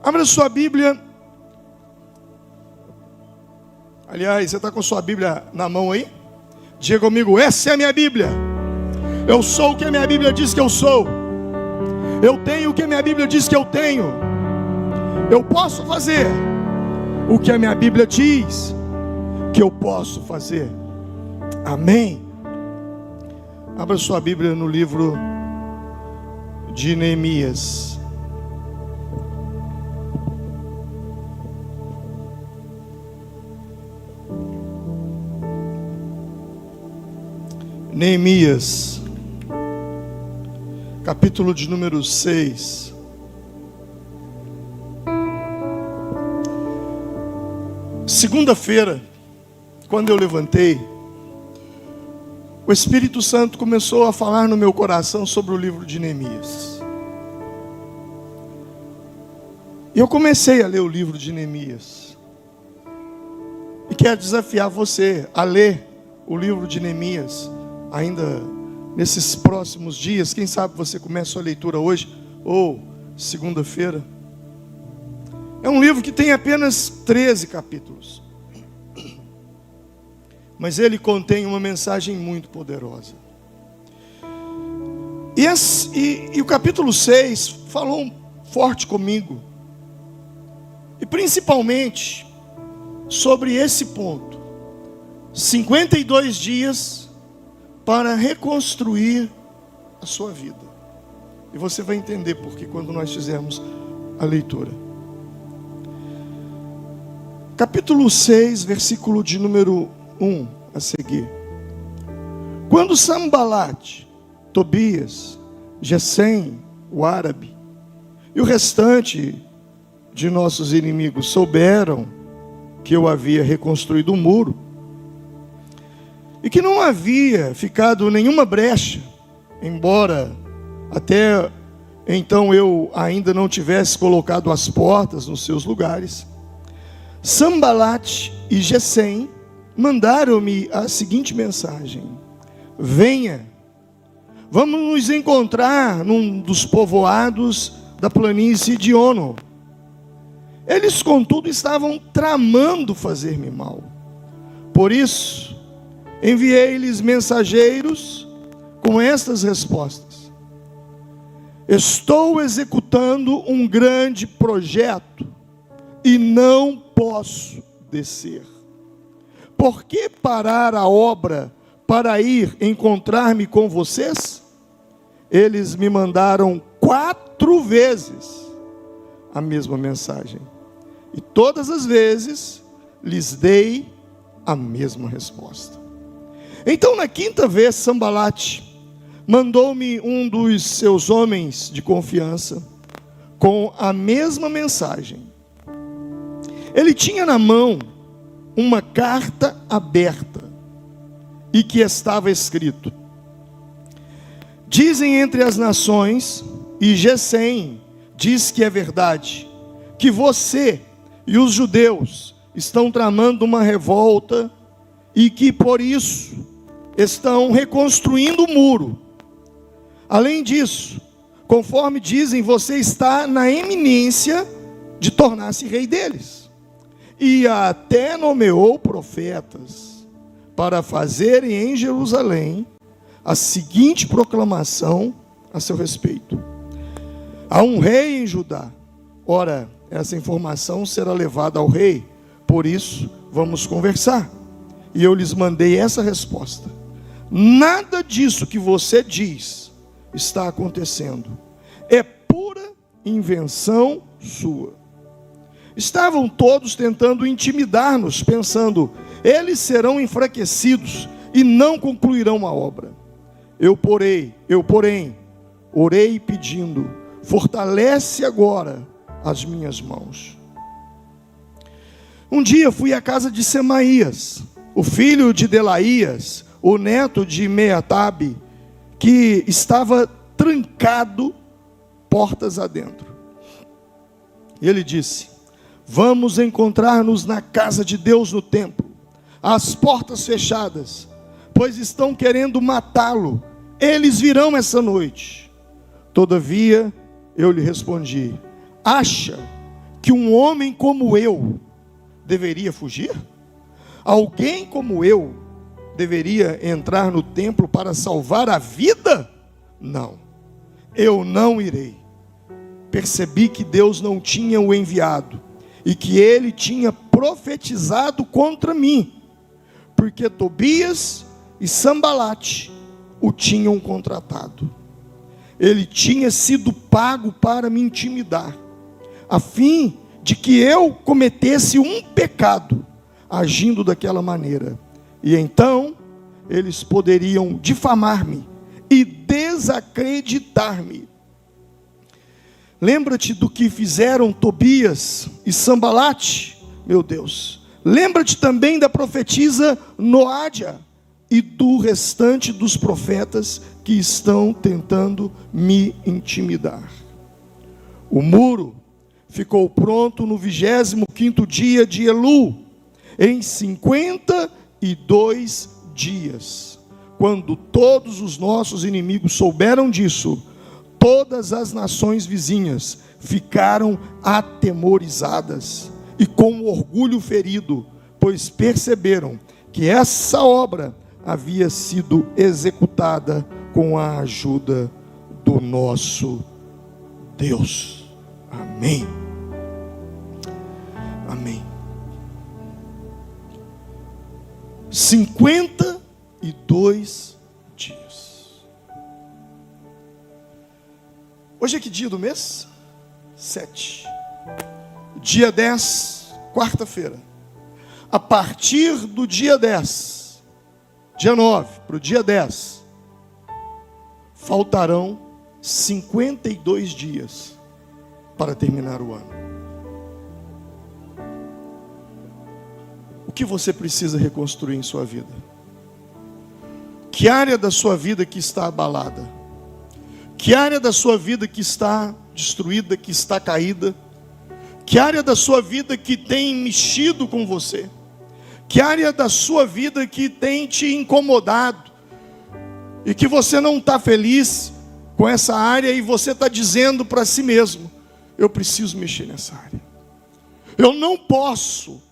Abra sua Bíblia. Aliás, você está com sua Bíblia na mão aí? Diga comigo, essa é a minha Bíblia. Eu sou o que a minha Bíblia diz que eu sou. Eu tenho o que a minha Bíblia diz que eu tenho. Eu posso fazer o que a minha Bíblia diz que eu posso fazer. Amém? Abra sua Bíblia no livro de Neemias. Neemias, capítulo de número 6. Segunda-feira, quando eu levantei, o Espírito Santo começou a falar no meu coração sobre o livro de Neemias. E eu comecei a ler o livro de Neemias. E quero desafiar você a ler o livro de Neemias ainda nesses próximos dias. Quem sabe você começa a leitura hoje ou segunda-feira. É um livro que tem apenas 13 capítulos, mas ele contém uma mensagem muito poderosa. E o capítulo 6 falou forte comigo, e principalmente sobre esse ponto: 52 dias para reconstruir a sua vida. E você vai entender porque quando nós fizermos a leitura. Capítulo 6, versículo de número 1 a seguir. Quando Sambalate, Tobias, Gesem, o árabe, e o restante de nossos inimigos souberam que eu havia reconstruído o muro, e que não havia ficado nenhuma brecha, embora até então eu ainda não tivesse colocado as portas nos seus lugares, Sambalate e Gesem mandaram-me a seguinte mensagem: venha, vamos nos encontrar num dos povoados da planície de Ono. Eles, contudo, estavam tramando fazer-me mal. Por isso, enviei-lhes mensageiros com estas respostas: estou executando um grande projeto e não posso descer. Por que parar a obra para ir encontrar-me com vocês? Eles me mandaram 4 vezes a mesma mensagem, e todas as vezes lhes dei a mesma resposta. Então, na 5ª vez, Sambalate mandou-me um dos seus homens de confiança com a mesma mensagem. Ele tinha na mão uma carta aberta e que estava escrito: dizem entre as nações, e Gesem diz que é verdade, que você e os judeus estão tramando uma revolta e que por isso estão reconstruindo o muro. Além disso, conforme dizem, você está na eminência de tornar-se rei deles. E até nomeou profetas para fazerem em Jerusalém a seguinte proclamação a seu respeito: há um rei em Judá. Ora, essa informação será levada ao rei, por isso vamos conversar. E eu lhes mandei essa resposta: nada disso que você diz está acontecendo, é pura invenção sua. Estavam todos tentando intimidar-nos, pensando: eles serão enfraquecidos e não concluirão a obra. Eu, porém, orei pedindo: fortalece agora as minhas mãos. Um dia fui à casa de Semaías, o filho de Delaías, o neto de Meatabe, que estava trancado portas adentro. E ele disse: vamos encontrar-nos na casa de Deus no templo, as portas fechadas, pois estão querendo matá-lo. Eles virão essa noite. Todavia, eu lhe respondi: acha que um homem como eu deveria fugir? Alguém como eu deveria entrar no templo para salvar a vida? Não, eu não irei. Percebi que Deus não tinha o enviado e que ele tinha profetizado contra mim, porque Tobias e Sambalate o tinham contratado. Ele tinha sido pago para me intimidar, a fim de que eu cometesse um pecado, agindo daquela maneira. E então eles poderiam difamar-me e desacreditar-me. Lembra-te do que fizeram Tobias e Sambalate, meu Deus. Lembra-te também da profetisa Noádia e do restante dos profetas que estão tentando me intimidar. O muro ficou pronto no 25º dia de Elul, em 52 dias. Quando todos os nossos inimigos souberam disso, todas as nações vizinhas ficaram atemorizadas e com orgulho ferido, pois perceberam que essa obra havia sido executada com a ajuda do nosso Deus. Amém. Amém. 52 dias. Hoje é que dia do mês? 7. Dia 10, quarta-feira. A partir do dia 10, dia 9 para o dia 10, faltarão 52 dias para terminar o ano. O que você precisa reconstruir em sua vida? Que área da sua vida que está abalada? Que área da sua vida que está destruída, que está caída? Que área da sua vida que tem mexido com você? Que área da sua vida que tem te incomodado? E que você não está feliz com essa área e você está dizendo para si mesmo: eu preciso mexer nessa área. Eu não posso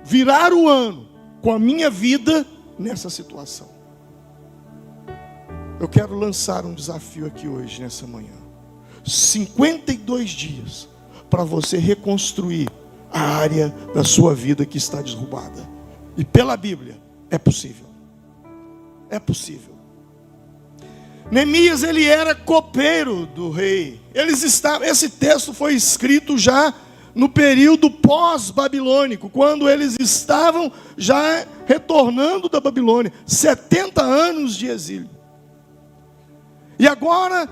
virar o ano com a minha vida nessa situação. Eu quero lançar um desafio aqui hoje, nessa manhã. 52 dias para você reconstruir a área da sua vida que está derrubada. E pela Bíblia, é possível. É possível. Neemias, ele era copeiro do rei. Esse texto foi escrito já no período pós-babilônico, quando eles estavam já retornando da Babilônia, 70 anos de exílio. E agora,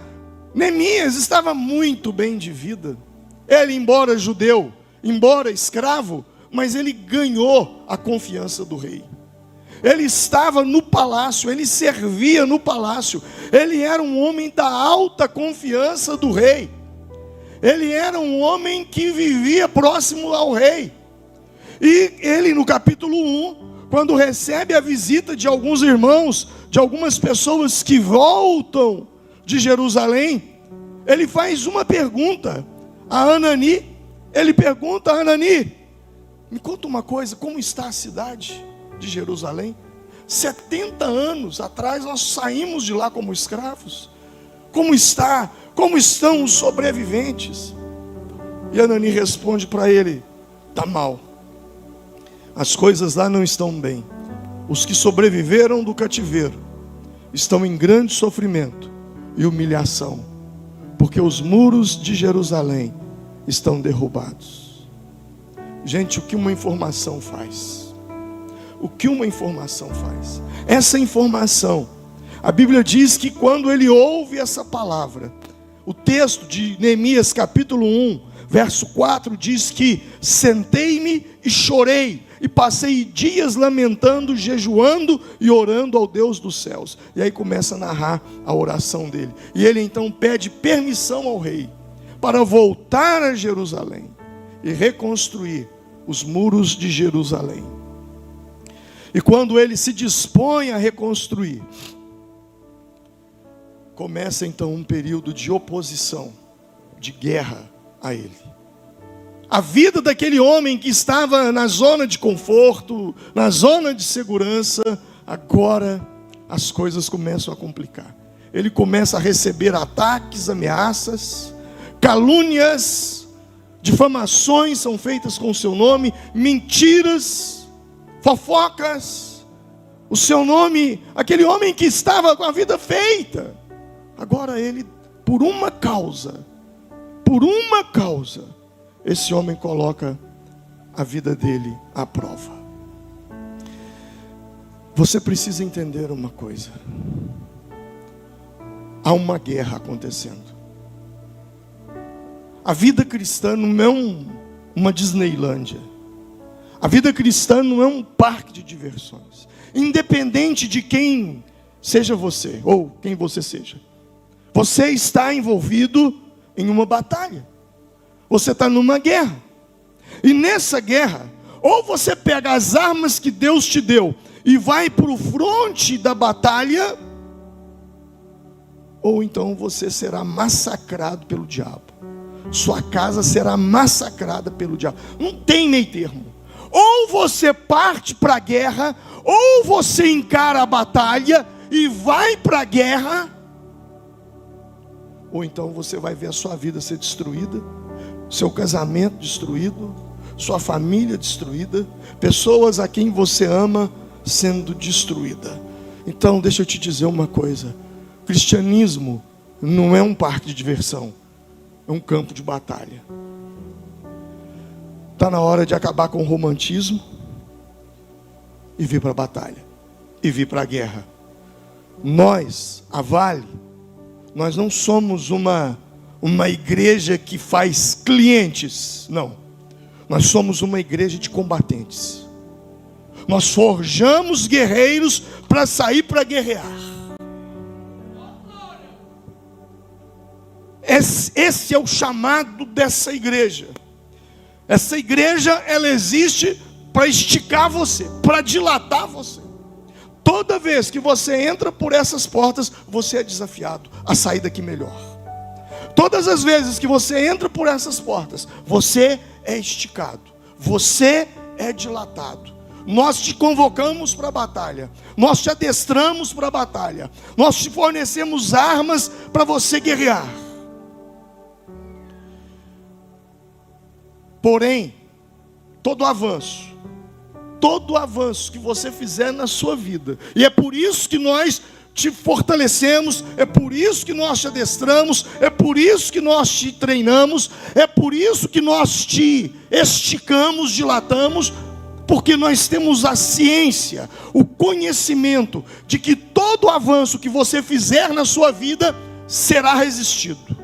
Neemias estava muito bem de vida. Ele, embora judeu, embora escravo, mas ele ganhou a confiança do rei. Ele estava no palácio, ele servia no palácio. Ele era um homem da alta confiança do rei. Ele era um homem que vivia próximo ao rei. E ele, no capítulo 1, quando recebe a visita de alguns irmãos, de algumas pessoas que voltam de Jerusalém, ele faz uma pergunta a Anani. Ele pergunta a Anani: me conta uma coisa, como está a cidade de Jerusalém? 70 anos atrás nós saímos de lá como escravos. Como está? Como estão os sobreviventes? E Anani responde para ele: está mal. As coisas lá não estão bem. Os que sobreviveram do cativeiro estão em grande sofrimento e humilhação, porque os muros de Jerusalém estão derrubados. Gente, o que uma informação faz? O que uma informação faz? Essa informação, a Bíblia diz que quando ele ouve essa palavra, o texto de Neemias capítulo 1, verso 4 diz que sentei-me e chorei, e passei dias lamentando, jejuando e orando ao Deus dos céus. E aí começa a narrar a oração dele. E ele então pede permissão ao rei para voltar a Jerusalém e reconstruir os muros de Jerusalém. E quando ele se dispõe a reconstruir, começa então um período de oposição, de guerra a ele. A vida daquele homem que estava na zona de conforto, na zona de segurança, agora as coisas começam a complicar. Ele começa a receber ataques, ameaças, calúnias, difamações são feitas com o seu nome, mentiras, fofocas. O seu nome, aquele homem que estava com a vida feita, agora ele, por uma causa, esse homem coloca a vida dele à prova. Você precisa entender uma coisa: há uma guerra acontecendo. A vida cristã não é uma Disneylândia. A vida cristã não é um parque de diversões. Independente de quem seja você, ou quem você seja, você está envolvido em uma batalha. Você está numa guerra. E nessa guerra, ou você pega as armas que Deus te deu e vai para o fronte da batalha, ou então você será massacrado pelo diabo. Sua casa será massacrada pelo diabo. Não tem meio termo. Ou você parte para a guerra, ou você encara a batalha e vai para a guerra, ou então você vai ver a sua vida ser destruída, seu casamento destruído, sua família destruída, pessoas a quem você ama sendo destruída. Então deixa eu te dizer uma coisa: cristianismo não é um parque de diversão, é um campo de batalha. Está na hora de acabar com o romantismo e vir para a batalha, e vir para a guerra. Nós, a Vale, nós não somos uma igreja que faz clientes, não. Nós somos uma igreja de combatentes. Nós forjamos guerreiros para sair para guerrear. Esse é o chamado dessa igreja. Essa igreja, ela existe para esticar você, para dilatar você. Toda vez que você entra por essas portas, você é desafiado a sair daqui melhor. Todas as vezes que você entra por essas portas, você é esticado, você é dilatado. Nós te convocamos para a batalha, nós te adestramos para a batalha, nós te fornecemos armas para você guerrear. Porém, todo avanço que você fizer na sua vida, e é por isso que nós te fortalecemos, é por isso que nós te adestramos, é por isso que nós te treinamos, é por isso que nós te esticamos, dilatamos, porque nós temos a ciência, o conhecimento de que todo avanço que você fizer na sua vida será resistido.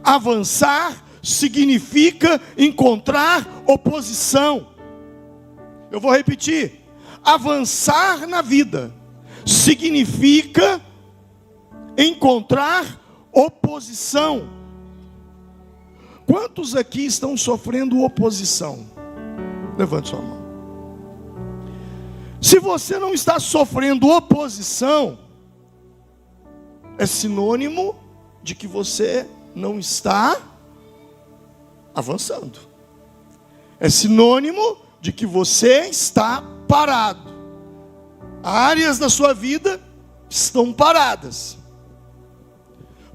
Avançar significa encontrar oposição. Eu vou repetir: avançar na vida significa encontrar oposição. Quantos aqui estão sofrendo oposição? Levante sua mão. Se você não está sofrendo oposição, é sinônimo de que você não está avançando. É sinônimo de que você está parado. Áreas da sua vida estão paradas.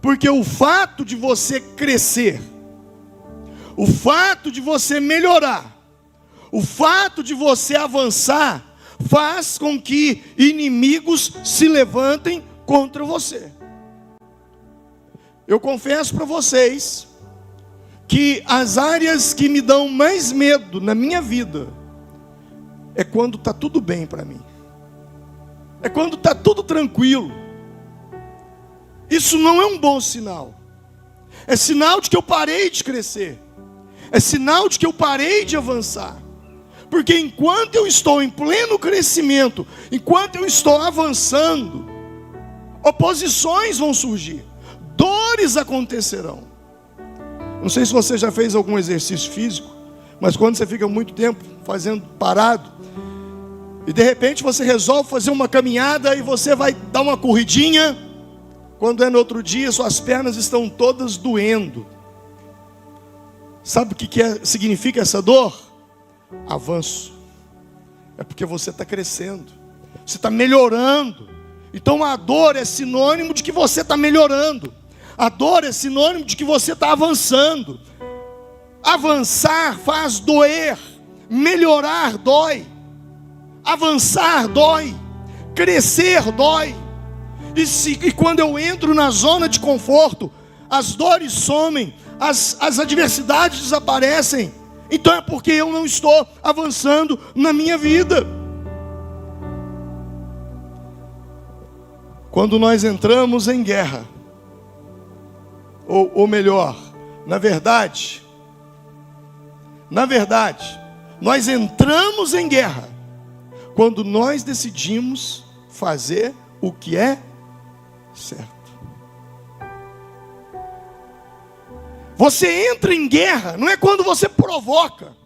Porque o fato de você crescer, o fato de você melhorar, o fato de você avançar, faz com que inimigos se levantem contra você. Eu confesso para vocês que as áreas que me dão mais medo na minha vida é quando está tudo bem para mim, é quando está tudo tranquilo. Isso não é um bom sinal. É sinal de que eu parei de crescer, é sinal de que eu parei de avançar. Porque enquanto eu estou em pleno crescimento, enquanto eu estou avançando, oposições vão surgir, dores acontecerão. Não sei se você já fez algum exercício físico, mas quando você fica muito tempo fazendo parado, e de repente você resolve fazer uma caminhada, e você vai dar uma corridinha, quando é no outro dia, suas pernas estão todas doendo. Sabe o que significa essa dor? Avanço. É porque você está crescendo, você está melhorando. Então a dor é sinônimo de que você está melhorando. A dor é sinônimo de que você está avançando. Avançar faz doer, melhorar dói, avançar dói, crescer dói. E quando eu entro na zona de conforto, as dores somem, as adversidades desaparecem. Então é porque eu não estou avançando na minha vida. Quando nós entramos em guerra, ou melhor, na verdade, nós entramos em guerra quando nós decidimos fazer o que é certo. Você entra em guerra, não é quando você provoca,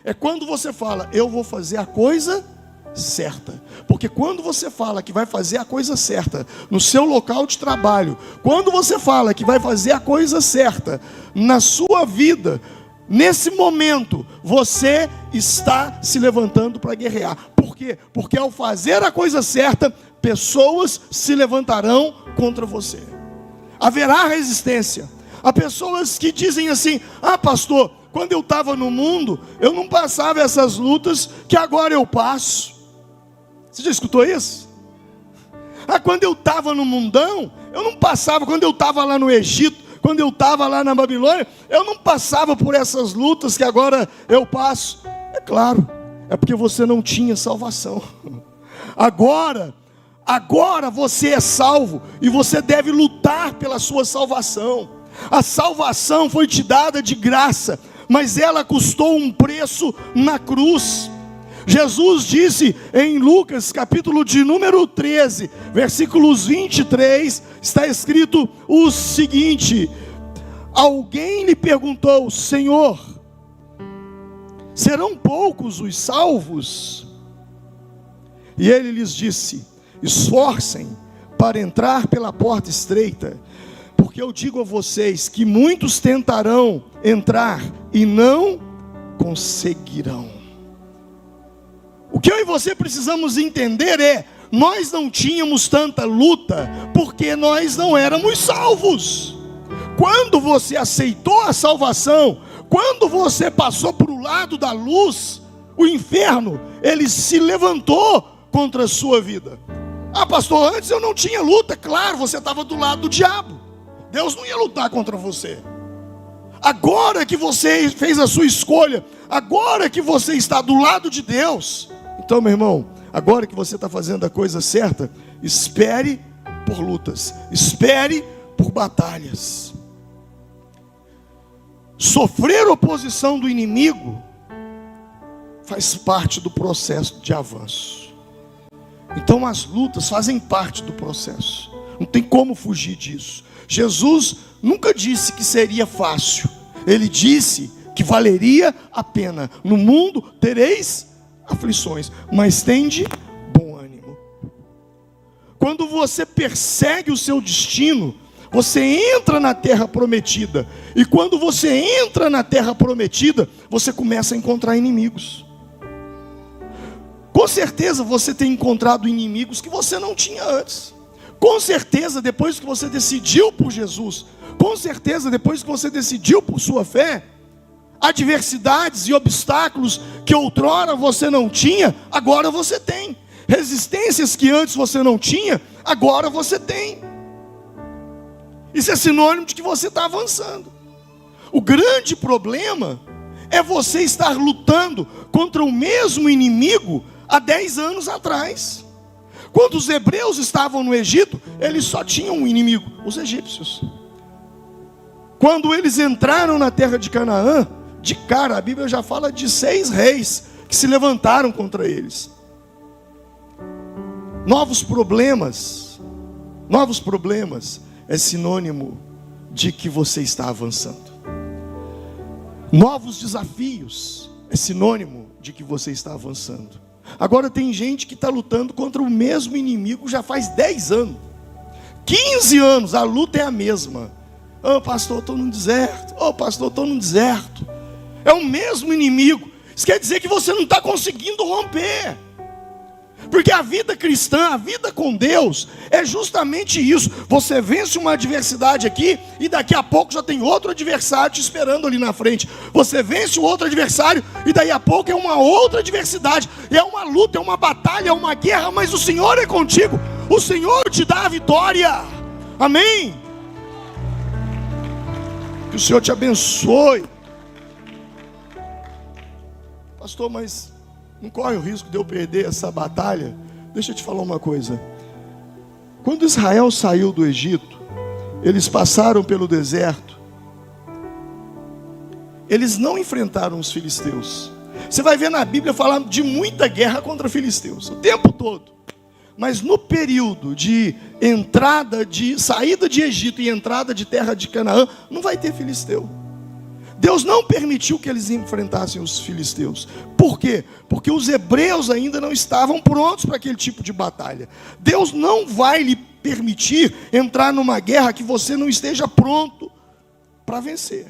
é quando você fala, eu vou fazer a coisa certa. Porque quando você fala que vai fazer a coisa certa no seu local de trabalho, quando você fala que vai fazer a coisa certa na sua vida, nesse momento você está se levantando para guerrear. Por quê? Porque ao fazer a coisa certa, pessoas se levantarão contra você. Haverá resistência. Há pessoas que dizem assim, pastor, quando eu estava no mundo, eu não passava essas lutas que agora eu passo. Você já escutou isso? Quando eu estava no mundão, eu não passava. Quando eu estava lá no Egito, quando eu estava lá na Babilônia, eu não passava por essas lutas que agora eu passo. É claro, é porque você não tinha salvação. Agora você é salvo e você deve lutar pela sua salvação. A salvação foi te dada de graça, mas ela custou um preço na cruz. Jesus disse em Lucas, capítulo de número 13, versículos 23, está escrito o seguinte: alguém lhe perguntou, Senhor, serão poucos os salvos? E ele lhes disse, esforcem para entrar pela porta estreita, porque eu digo a vocês que muitos tentarão entrar e não conseguirão. O que eu e você precisamos entender é, nós não tínhamos tanta luta, porque nós não éramos salvos. Quando você aceitou a salvação, quando você passou para o lado da luz, o inferno, ele se levantou contra a sua vida. Pastor, antes eu não tinha luta. Claro, você estava do lado do diabo. Deus não ia lutar contra você. Agora que você fez a sua escolha, agora que você está do lado de Deus, então, meu irmão, agora que você está fazendo a coisa certa, espere por lutas, espere por batalhas. Sofrer oposição do inimigo faz parte do processo de avanço. Então as lutas fazem parte do processo, não tem como fugir disso. Jesus nunca disse que seria fácil, ele disse que valeria a pena. No mundo tereis aflições, mas tende bom ânimo. Quando você persegue o seu destino, você entra na terra prometida, e quando você entra na terra prometida, você começa a encontrar inimigos. Com certeza você tem encontrado inimigos que você não tinha antes. Com certeza, depois que você decidiu por Jesus, com certeza, depois que você decidiu por sua fé, adversidades e obstáculos que outrora você não tinha, agora você tem. Resistências que antes você não tinha, agora você tem. Isso é sinônimo de que você está avançando. O grande problema é você estar lutando contra o mesmo inimigo há 10 anos atrás. Quando os hebreus estavam no Egito, eles só tinham um inimigo, os egípcios. Quando eles entraram na terra de Canaã, de cara, a Bíblia já fala de 6 reis que se levantaram contra eles. Novos problemas é sinônimo de que você está avançando. Novos desafios é sinônimo de que você está avançando. Agora tem gente que está lutando contra o mesmo inimigo já faz 10 anos, 15 anos, a luta é a mesma. Pastor, estou no deserto. Pastor, estou no deserto. é o mesmo inimigo. Isso quer dizer que você não está conseguindo romper. Porque a vida cristã, a vida com Deus, é justamente isso. Você vence uma adversidade aqui, e daqui a pouco já tem outro adversário te esperando ali na frente. Você vence o outro adversário, e daí a pouco é uma outra adversidade. É uma luta, é uma batalha, é uma guerra, mas o Senhor é contigo. O Senhor te dá a vitória. Amém? Que o Senhor te abençoe. Pastor, mas não corre o risco de eu perder essa batalha? Deixa eu te falar uma coisa. Quando Israel saiu do Egito, eles passaram pelo deserto, eles não enfrentaram os filisteus. Você vai ver na Bíblia falar de muita guerra contra filisteus, o tempo todo. Mas no período de saída de Egito e entrada de terra de Canaã, não vai ter filisteu. Deus não permitiu que eles enfrentassem os filisteus. Por quê? Porque os hebreus ainda não estavam prontos para aquele tipo de batalha. Deus não vai lhe permitir entrar numa guerra que você não esteja pronto para vencer.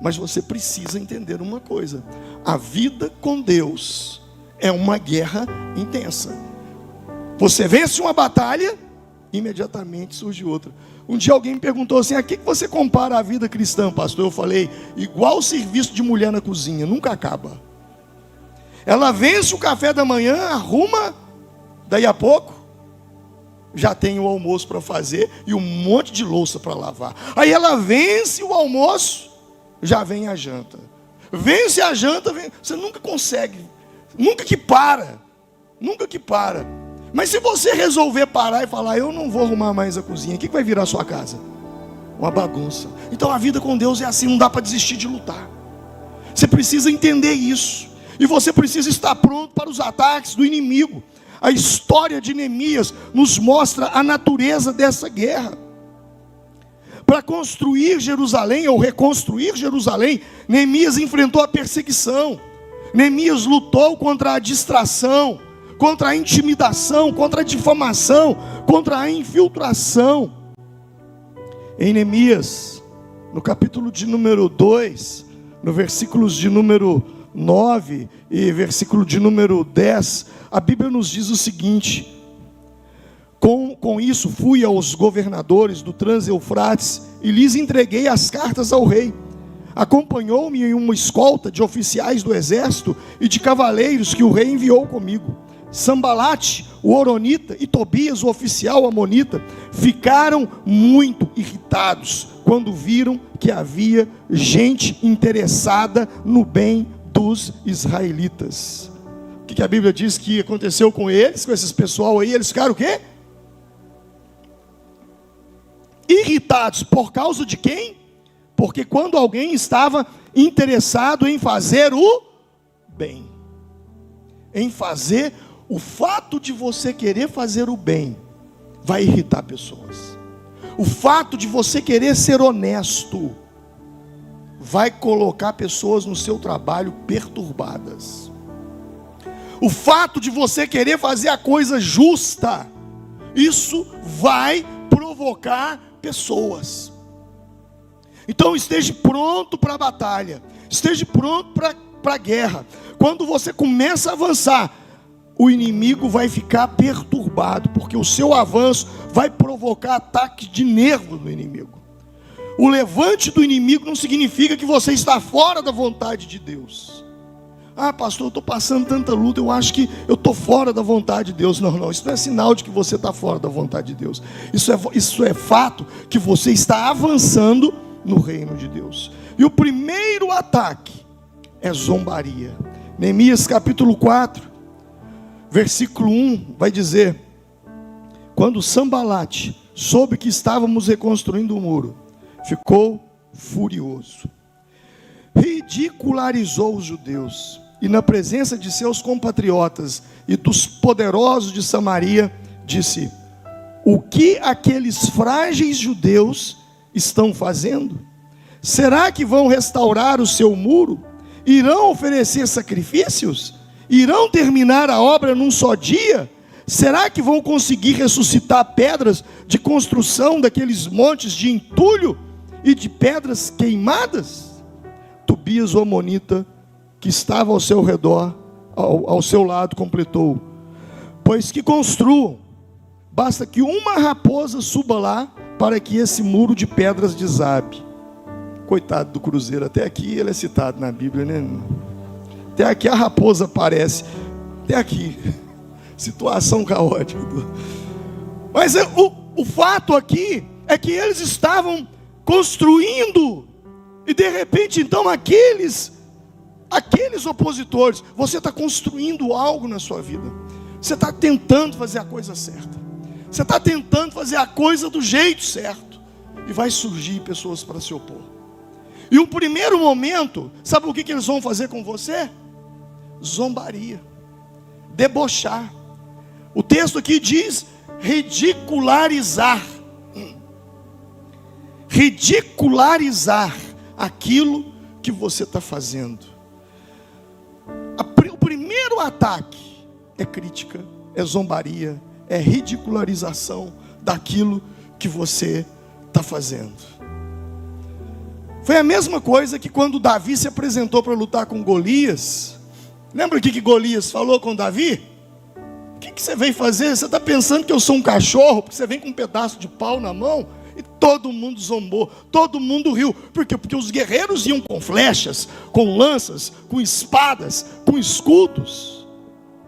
Mas você precisa entender uma coisa: a vida com Deus é uma guerra intensa. Você vence uma batalha, imediatamente surge outra. Um dia alguém me perguntou assim: a que você compara a vida cristã, pastor? Eu falei: igual o serviço de mulher na cozinha, nunca acaba. Ela vence o café da manhã, arruma, daí a pouco já tem o almoço para fazer e um monte de louça para lavar. Aí ela vence o almoço, já vem a janta. Vence a janta, você nunca consegue, nunca que para. Mas se você resolver parar e falar: eu não vou arrumar mais a cozinha, o que vai virar a sua casa? Uma bagunça. Então a vida com Deus é assim, não dá para desistir de lutar. Você precisa entender isso. E você precisa estar pronto para os ataques do inimigo. A história de Neemias nos mostra a natureza dessa guerra. Para construir Jerusalém, ou reconstruir Jerusalém, Neemias enfrentou a perseguição. Neemias lutou contra a distração, contra a intimidação, contra a difamação, contra a infiltração. Em Neemias, no capítulo de número 2, no versículos de número 9 e versículo de número 10, a Bíblia nos diz o seguinte: com isso fui aos governadores do Trans-Eufrates e lhes entreguei as cartas ao rei. Acompanhou-me uma escolta de oficiais do exército e de cavaleiros que o rei enviou comigo. Sambalate, o horonita, e Tobias, o oficial amonita, ficaram muito irritados quando viram que havia gente interessada no bem dos israelitas. O que a Bíblia diz que aconteceu com eles, com esses pessoal aí? Eles ficaram o quê? Irritados. Por causa de quem? Porque quando alguém estava interessado em fazer o bem, o fato de você querer fazer o bem vai irritar pessoas. O fato de você querer ser honesto vai colocar pessoas no seu trabalho perturbadas. O fato de você querer fazer a coisa justa, isso vai provocar pessoas. Então esteja pronto para a batalha, esteja pronto para a guerra. Quando você começa a avançar, o inimigo vai ficar perturbado, porque o seu avanço vai provocar ataque de nervo no inimigo. O levante do inimigo não significa que você está fora da vontade de Deus. Ah, pastor, eu estou passando tanta luta, eu acho que eu estou fora da vontade de Deus. Não, isso não é sinal de que você está fora da vontade de Deus. Isso é fato que você está avançando no reino de Deus. E o primeiro ataque é zombaria. Neemias capítulo 4, versículo 1 vai dizer: quando Sambalate soube que estávamos reconstruindo o muro, ficou furioso, ridicularizou os judeus, e na presença de seus compatriotas e dos poderosos de Samaria, disse: o que aqueles frágeis judeus estão fazendo? Será que vão restaurar o seu muro? Irão oferecer sacrifícios? Irão terminar a obra num só dia? Será que vão conseguir ressuscitar pedras de construção daqueles montes de entulho e de pedras queimadas? Tobias o amonita, que estava ao seu redor, ao seu lado, completou: pois que construam, basta que uma raposa suba lá, para que esse muro de pedras desabe. Coitado do cruzeiro, até aqui ele é citado na Bíblia, né? Até aqui a raposa aparece, até aqui, situação caótica. Mas o fato aqui é que eles estavam construindo, e de repente então aqueles opositores, você está construindo algo na sua vida, você está tentando fazer a coisa certa, você está tentando fazer a coisa do jeito certo, e vai surgir pessoas para se opor. E o primeiro momento, sabe o que eles vão fazer com você? Zombaria, debochar. O texto aqui diz ridicularizar. Ridicularizar aquilo que você está fazendo. O primeiro ataque é crítica, é zombaria, é ridicularização daquilo que você está fazendo. Foi a mesma coisa que quando Davi se apresentou para lutar com Golias. Lembra o que Golias falou com Davi? O que você veio fazer? Você está pensando que eu sou um cachorro? Porque você vem com um pedaço de pau na mão? E todo mundo zombou, todo mundo riu. Por quê? Porque os guerreiros iam com flechas, com lanças, com espadas, com escudos.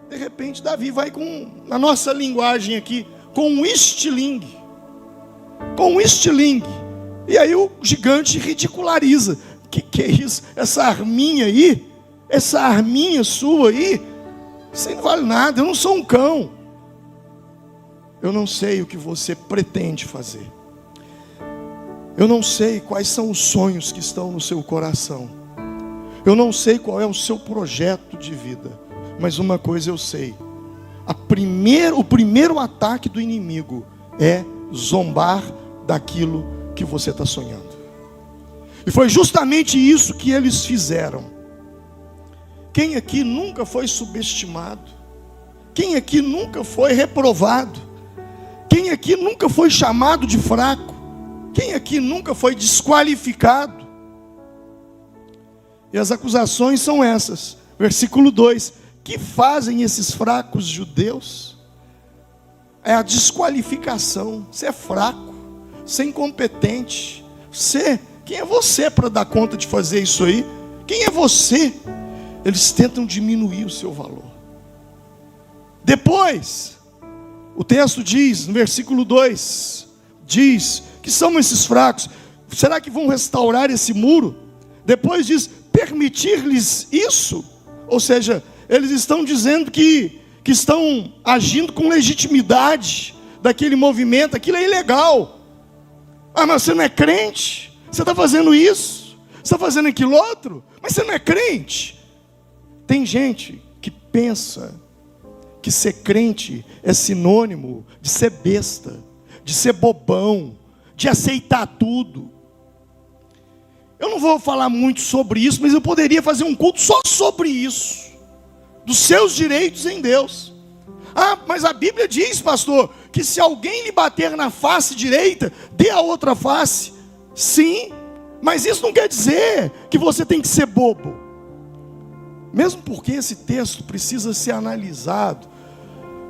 De repente Davi vai com, na nossa linguagem aqui, com um estilingue. Com um estilingue. E aí o gigante ridiculariza. Que é isso? Essa arminha aí, essa arminha sua aí, isso aí não vale nada, eu não sou um cão. Eu não sei o que você pretende fazer. Eu não sei quais são os sonhos que estão no seu coração. Eu não sei qual é o seu projeto de vida. Mas uma coisa eu sei: o primeiro ataque do inimigo é zombar daquilo que você está sonhando. E foi justamente isso que eles fizeram. Quem aqui nunca foi subestimado? Quem aqui nunca foi reprovado? Quem aqui nunca foi chamado de fraco? Quem aqui nunca foi desqualificado? E as acusações são essas. Versículo 2: que fazem esses fracos judeus? É a desqualificação. Você é fraco, você é incompetente. Quem é você para dar conta de fazer isso aí? Quem é você? Eles tentam diminuir o seu valor. Depois, o texto diz, no versículo 2, diz que são esses fracos. Será que vão restaurar esse muro? Depois diz, permitir-lhes isso? Ou seja, eles estão dizendo que estão agindo com legitimidade daquele movimento. Aquilo é ilegal. Ah, mas você não é crente? Você está fazendo isso? Você está fazendo aquilo outro? Mas você não é crente? Tem gente que pensa que ser crente é sinônimo de ser besta, de ser bobão, de aceitar tudo. Eu não vou falar muito sobre isso, mas eu poderia fazer um culto só sobre isso, dos seus direitos em Deus. Ah, mas a Bíblia diz, pastor, que se alguém lhe bater na face direita, dê a outra face. Sim, mas isso não quer dizer que você tem que ser bobo. Mesmo porque esse texto precisa ser analisado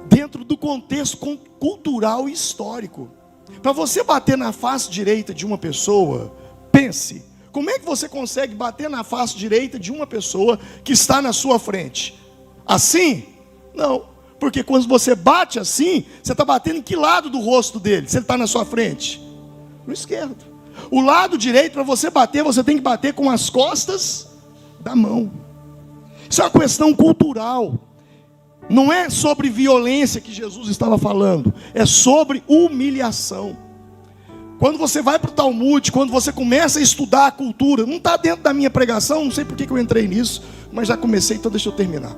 dentro do contexto cultural e histórico. Para você bater na face direita de uma pessoa, pense, como é que você consegue bater na face direita de uma pessoa que está na sua frente? Assim? Não, porque quando você bate assim, você está batendo em que lado do rosto dele? Se ele está na sua frente? No esquerdo. O lado direito, para você bater, você tem que bater com as costas da mão. Isso é uma questão cultural. Não é sobre violência que Jesus estava falando, é sobre humilhação. Quando você vai para o Talmud, quando você começa a estudar a cultura, não está dentro da minha pregação, não sei por que eu entrei nisso, mas já comecei, então deixa eu terminar.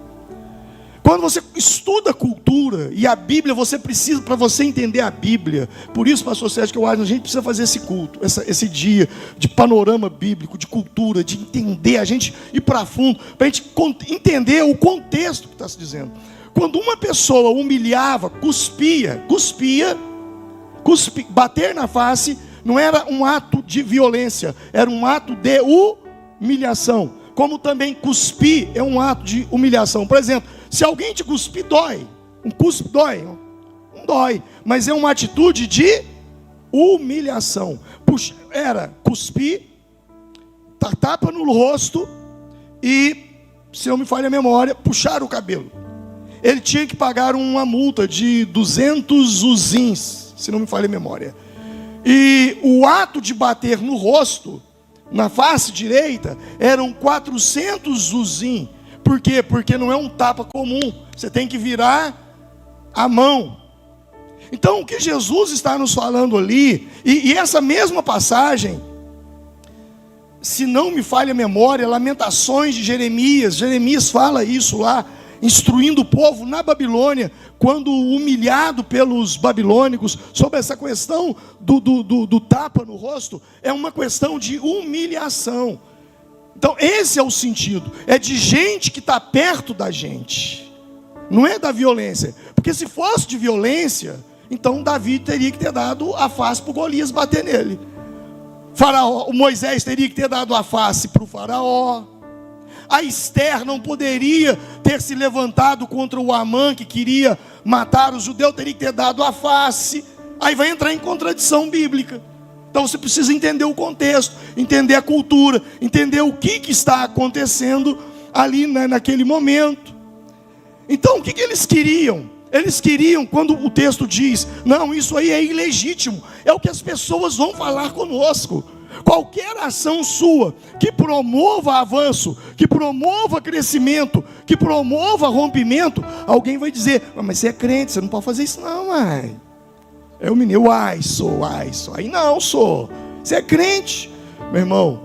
Quando você estuda a cultura e a Bíblia, você precisa, para você entender a Bíblia, por isso, pastor Sérgio, que eu acho que a gente precisa fazer esse culto, esse dia de panorama bíblico, de cultura, de entender, a gente ir para fundo, para a gente entender o contexto que está se dizendo. Quando uma pessoa humilhava, cuspia, bater na face, não era um ato de violência, era um ato de humilhação. como também cuspir é um ato de humilhação. Por exemplo, se alguém te cuspir, dói. Um cuspe dói? Não dói, mas é uma atitude de humilhação. Puxa, era cuspir, tapa no rosto e, se não me falha a memória, puxar o cabelo. Ele tinha que pagar uma multa de 200 uzins, se não me falha a memória. E o ato de bater no rosto, na face direita, eram 400 uzim. Por quê? Porque não é um tapa comum. Você tem que virar a mão. Então o que Jesus está nos falando ali, e essa mesma passagem, se não me falha a memória, Lamentações de Jeremias fala isso lá, instruindo o povo na Babilônia, quando humilhado pelos babilônicos, sobre essa questão do tapa no rosto, é uma questão de humilhação. Então esse é o sentido, é de gente que está perto da gente, não é da violência, porque se fosse de violência, então Davi teria que ter dado a face para o Golias bater nele. O Moisés teria que ter dado a face para o faraó. A Esther não poderia ter se levantado contra o Amã, que queria matar os judeus, teria que ter dado a face. Aí vai entrar em contradição bíblica. Então você precisa entender o contexto, entender a cultura, entender o que está acontecendo ali naquele momento. Então o que eles queriam? Eles queriam, quando o texto diz, não, isso aí é ilegítimo, é o que as pessoas vão falar conosco. Qualquer ação sua que promova avanço, que promova crescimento, que promova rompimento, alguém vai dizer, mas você é crente, você não pode fazer isso não, mãe. É o menino, sou. Aí não, sou. Você é crente. Meu irmão,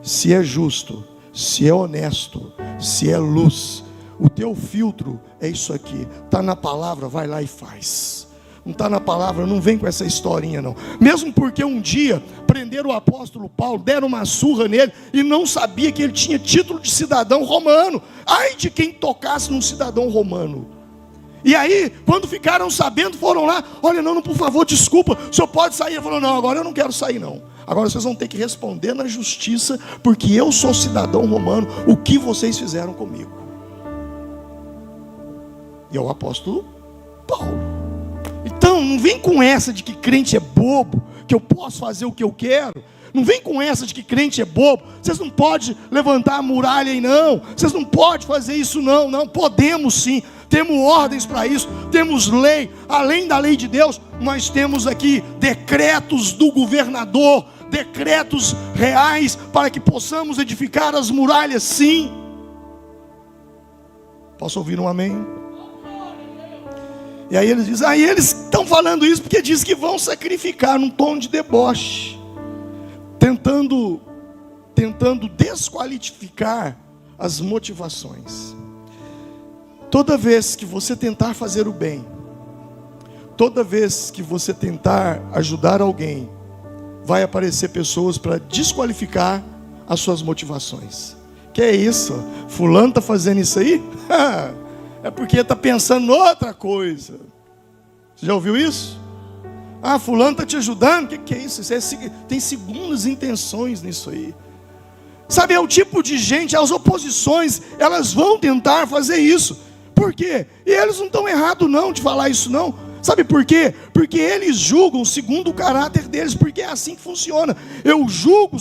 se é justo, se é honesto, se é luz, o teu filtro é isso aqui. Está na palavra, vai lá e faz. Não está na palavra, não vem com essa historinha não. Mesmo porque um dia prenderam o apóstolo Paulo, deram uma surra nele e não sabia que ele tinha título de cidadão romano. Ai de quem tocasse num cidadão romano. E aí, quando ficaram sabendo, foram lá, olha, não, por favor, desculpa, o senhor pode sair? Ele falou, não, agora eu não quero sair não. Agora vocês vão ter que responder na justiça, porque eu sou cidadão romano, o que vocês fizeram comigo? E é o apóstolo Paulo. Então não vem com essa de que crente é bobo, que eu posso fazer o que eu quero. Não vem com essa de que crente é bobo. Vocês não podem levantar a muralha aí não. Vocês não podem fazer isso não. Não, podemos sim. Temos ordens para isso. Temos lei. Além da lei de Deus, nós temos aqui decretos do governador, decretos reais para que possamos edificar as muralhas sim. Posso ouvir um amém? E aí eles dizem, eles estão falando isso porque diz que vão sacrificar num tom de deboche, tentando desqualificar as motivações. Toda vez que você tentar fazer o bem, toda vez que você tentar ajudar alguém, vai aparecer pessoas para desqualificar as suas motivações. Que é isso? Fulano está fazendo isso aí? É porque está pensando em outra coisa. Você já ouviu isso? Fulano está te ajudando? O que é isso? Tem segundas intenções nisso aí. Sabe, é o tipo de gente, as oposições, elas vão tentar fazer isso. Por quê? E eles não estão errados não de falar isso não. Sabe por quê? Porque eles julgam segundo o caráter deles, porque é assim que funciona. Eu julgo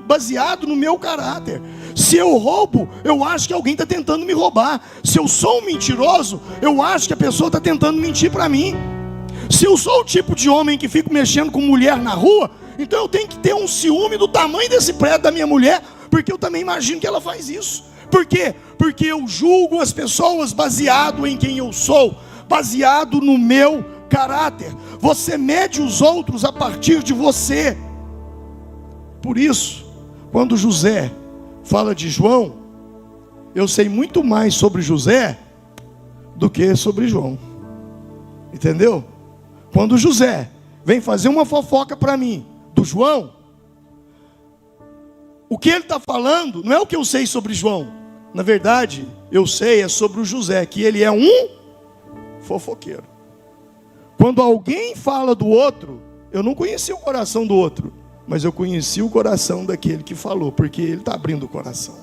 baseado no meu caráter. Se eu roubo, eu acho que alguém está tentando me roubar. Se eu sou um mentiroso, eu acho que a pessoa está tentando mentir para mim. Se eu sou o tipo de homem que fico mexendo com mulher na rua, então eu tenho que ter um ciúme do tamanho desse prédio da minha mulher, porque eu também imagino que ela faz isso. Por quê? Porque eu julgo as pessoas baseado em quem eu sou, baseado no meu caráter. Você mede os outros a partir de você. Por isso, quando José fala de João, eu sei muito mais sobre José do que sobre João. Entendeu? Quando José vem fazer uma fofoca para mim do João, o que ele está falando não é o que eu sei sobre João. Na verdade, eu sei é sobre o José, que ele é um fofoqueiro. Quando alguém fala do outro, eu não conheci o coração do outro, mas eu conheci o coração daquele que falou, porque ele está abrindo o coração.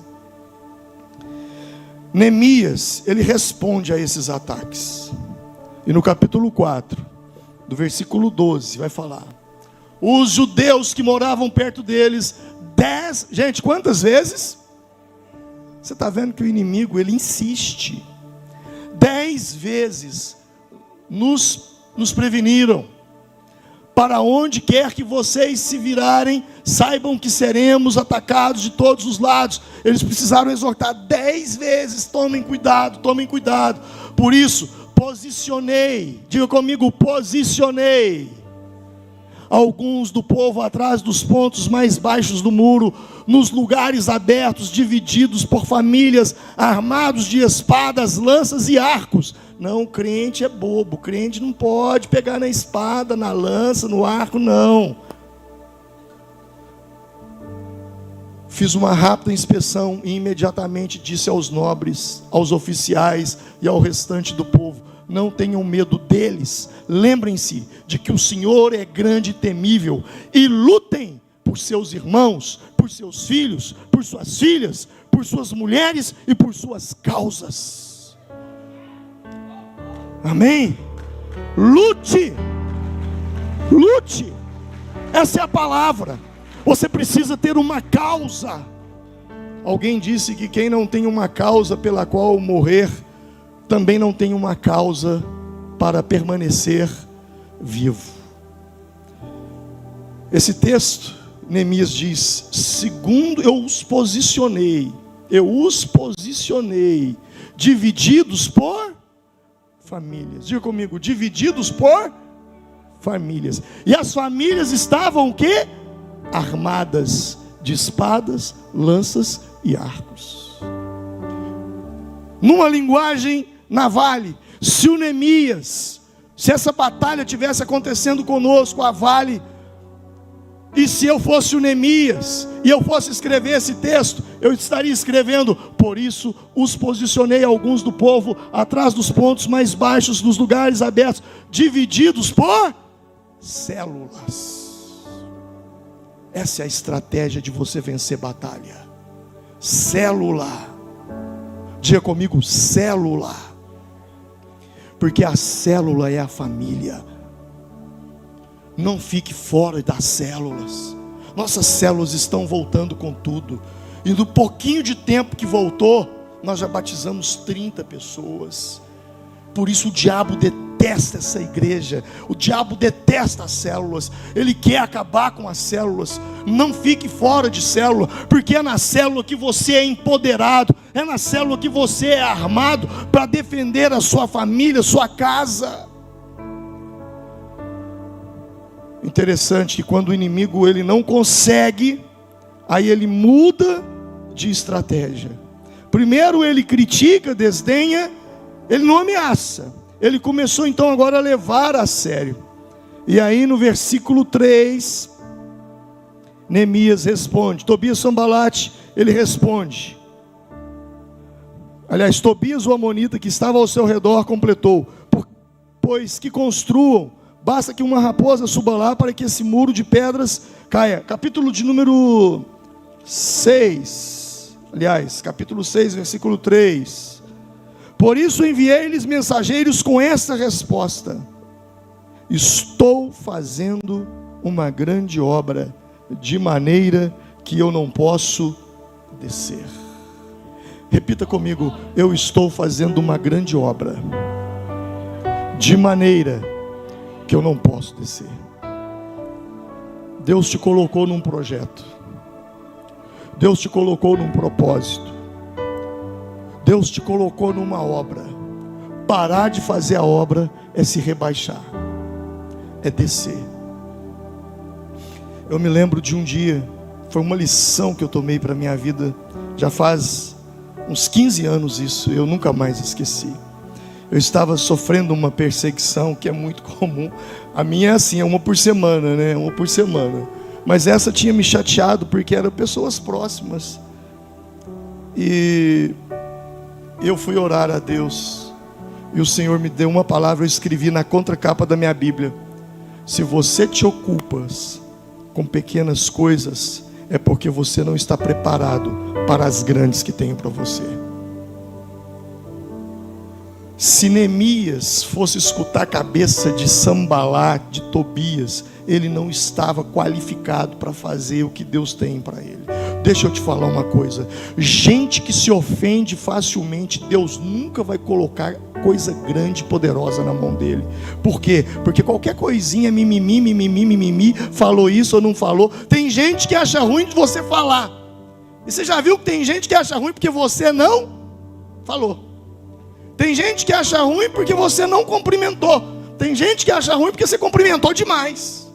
Neemias, ele responde a esses ataques. E no capítulo 4, do versículo 12, vai falar: os judeus que moravam perto deles, 10, gente, quantas vezes? Você está vendo que o inimigo, ele insiste. 10 vezes nos preveniram: para onde quer que vocês se virarem, saibam que seremos atacados de todos os lados. Eles precisaram exortar 10 vezes: tomem cuidado, tomem cuidado. Por isso, posicionei, diga comigo, posicionei alguns do povo atrás dos pontos mais baixos do muro, nos lugares abertos, divididos por famílias, armados de espadas, lanças e arcos. Não, o crente é bobo, o crente não pode pegar na espada, na lança, no arco, não. Fiz uma rápida inspeção e imediatamente disse aos nobres, aos oficiais e ao restante do povo: não tenham medo deles, lembrem-se de que o Senhor é grande e temível, e lutem por seus irmãos, por seus filhos, por suas filhas, por suas mulheres e por suas causas. Amém? Lute, lute, essa é a palavra. Você precisa ter uma causa. Alguém disse que quem não tem uma causa pela qual morrer, também não tem uma causa para permanecer vivo. Esse texto, Neemias diz: segundo eu os posicionei, divididos por famílias. Diga comigo, divididos por famílias. E as famílias estavam o quê? Armadas de espadas, lanças e arcos. Numa linguagem naval, se o Neemias, se essa batalha tivesse acontecendo conosco, a vale, e se eu fosse o Neemias, e eu fosse escrever esse texto, eu estaria escrevendo: por isso os posicionei alguns do povo atrás dos pontos mais baixos, dos lugares abertos, divididos por células. Essa é a estratégia de você vencer batalha. Célula. Diga comigo, célula. Porque a célula é a família. Não fique fora das células. Nossas células estão voltando com tudo. E no pouquinho de tempo que voltou, nós já batizamos 30 pessoas. Por isso o diabo detesta essa igreja. O diabo detesta as células. Ele quer acabar com as células. Não fique fora de célula, porque é na célula que você é empoderado. É na célula que você é armado para defender a sua família, a sua casa. Interessante que quando o inimigo ele não consegue, aí ele muda de estratégia. Primeiro ele critica, desdenha, ele não ameaça. Ele começou então agora a levar a sério. E aí no versículo 3, Neemias responde. Tobias Sanbalate, ele responde. Aliás, Tobias o amonita que estava ao seu redor completou: pois que construam, basta que uma raposa suba lá para que esse muro de pedras caia. Capítulo de número 6, aliás, capítulo 6, versículo 3. Por isso enviei-lhes mensageiros com esta resposta: estou fazendo uma grande obra, de maneira que eu não posso descer. Repita comigo: eu estou fazendo uma grande obra, de maneira que eu não posso descer. Deus te colocou num projeto. Deus te colocou num propósito. Deus te colocou numa obra. Parar de fazer a obra é se rebaixar, é descer. Eu me lembro de um dia, foi uma lição que eu tomei para a minha vida, já faz uns 15 anos isso, eu nunca mais esqueci. Eu estava sofrendo uma perseguição que é muito comum. A minha é assim, é uma por semana, né? Uma por semana. Mas essa tinha me chateado porque eram pessoas próximas. E eu fui orar a Deus. E o Senhor me deu uma palavra, eu escrevi na contracapa da minha Bíblia: se você te ocupas com pequenas coisas, é porque você não está preparado para as grandes que tenho para você. Se Neemias fosse escutar a cabeça de Sambalat, de Tobias, ele não estava qualificado para fazer o que Deus tem para ele. Deixa eu te falar uma coisa: gente que se ofende facilmente, Deus nunca vai colocar coisa grande e poderosa na mão dele. Por quê? Porque qualquer coisinha, mimimi, falou isso ou não falou. Tem gente que acha ruim de você falar. E você já viu que tem gente que acha ruim porque você não falou. Tem gente que acha ruim porque você não cumprimentou. Tem gente que acha ruim porque você cumprimentou demais.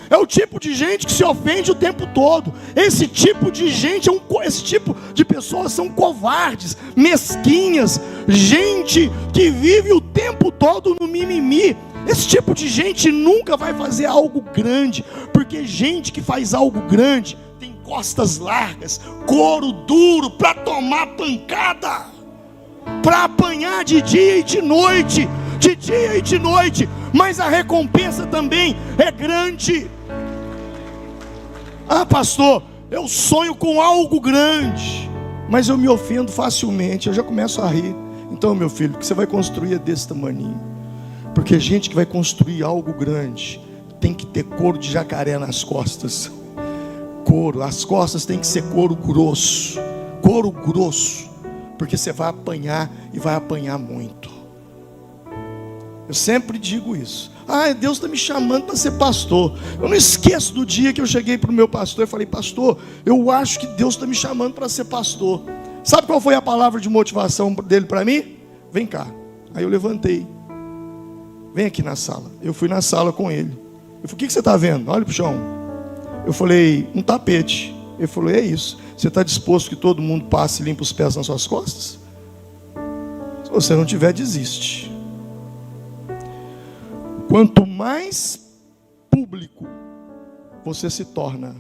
É o tipo de gente que se ofende o tempo todo. Esse tipo de gente, esse tipo de pessoas são covardes, mesquinhas, gente que vive o tempo todo no mimimi. Esse tipo de gente nunca vai fazer algo grande, porque gente que faz algo grande tem costas largas, couro duro para tomar pancada, para apanhar de dia e de noite, mas a recompensa também é grande. Ah, pastor, eu sonho com algo grande, mas eu me ofendo facilmente, eu já começo a rir. Então, meu filho, o que você vai construir é desse tamaninho, porque gente que vai construir algo grande tem que ter couro de jacaré nas costas. Couro, as costas tem que ser couro grosso, porque você vai apanhar e vai apanhar muito. Eu sempre digo isso. Ah, Deus está me chamando para ser pastor. Eu não esqueço do dia que eu cheguei para o meu pastor e falei: pastor, eu acho que Deus está me chamando para ser pastor. Sabe qual foi a palavra de motivação dele para mim? Vem cá. Aí eu levantei: vem aqui na sala. Eu fui na sala com ele. Eu falei: o que você está vendo? Olha para o chão. Eu falei: um tapete. Ele falou: é isso. Você está disposto que todo mundo passe e limpe os pés nas suas costas? Se você não tiver, desiste. Quanto mais público você se torna,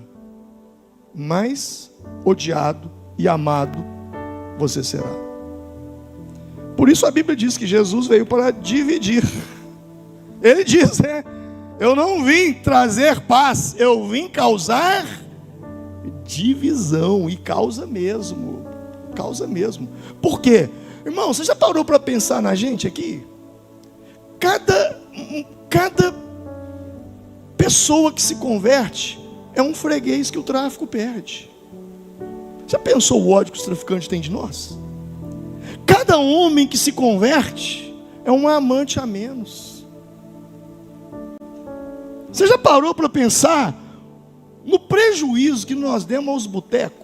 mais odiado e amado você será. Por isso a Bíblia diz que Jesus veio para dividir. Ele diz, eu não vim trazer paz, eu vim causar divisão. E causa mesmo. Por quê? Irmão, você já parou para pensar na gente aqui? Cada pessoa que se converte é um freguês que o tráfico perde. Já pensou o ódio que os traficantes têm de nós? Cada homem que se converte é um amante a menos. Você já parou para pensar no prejuízo que nós demos aos botecos?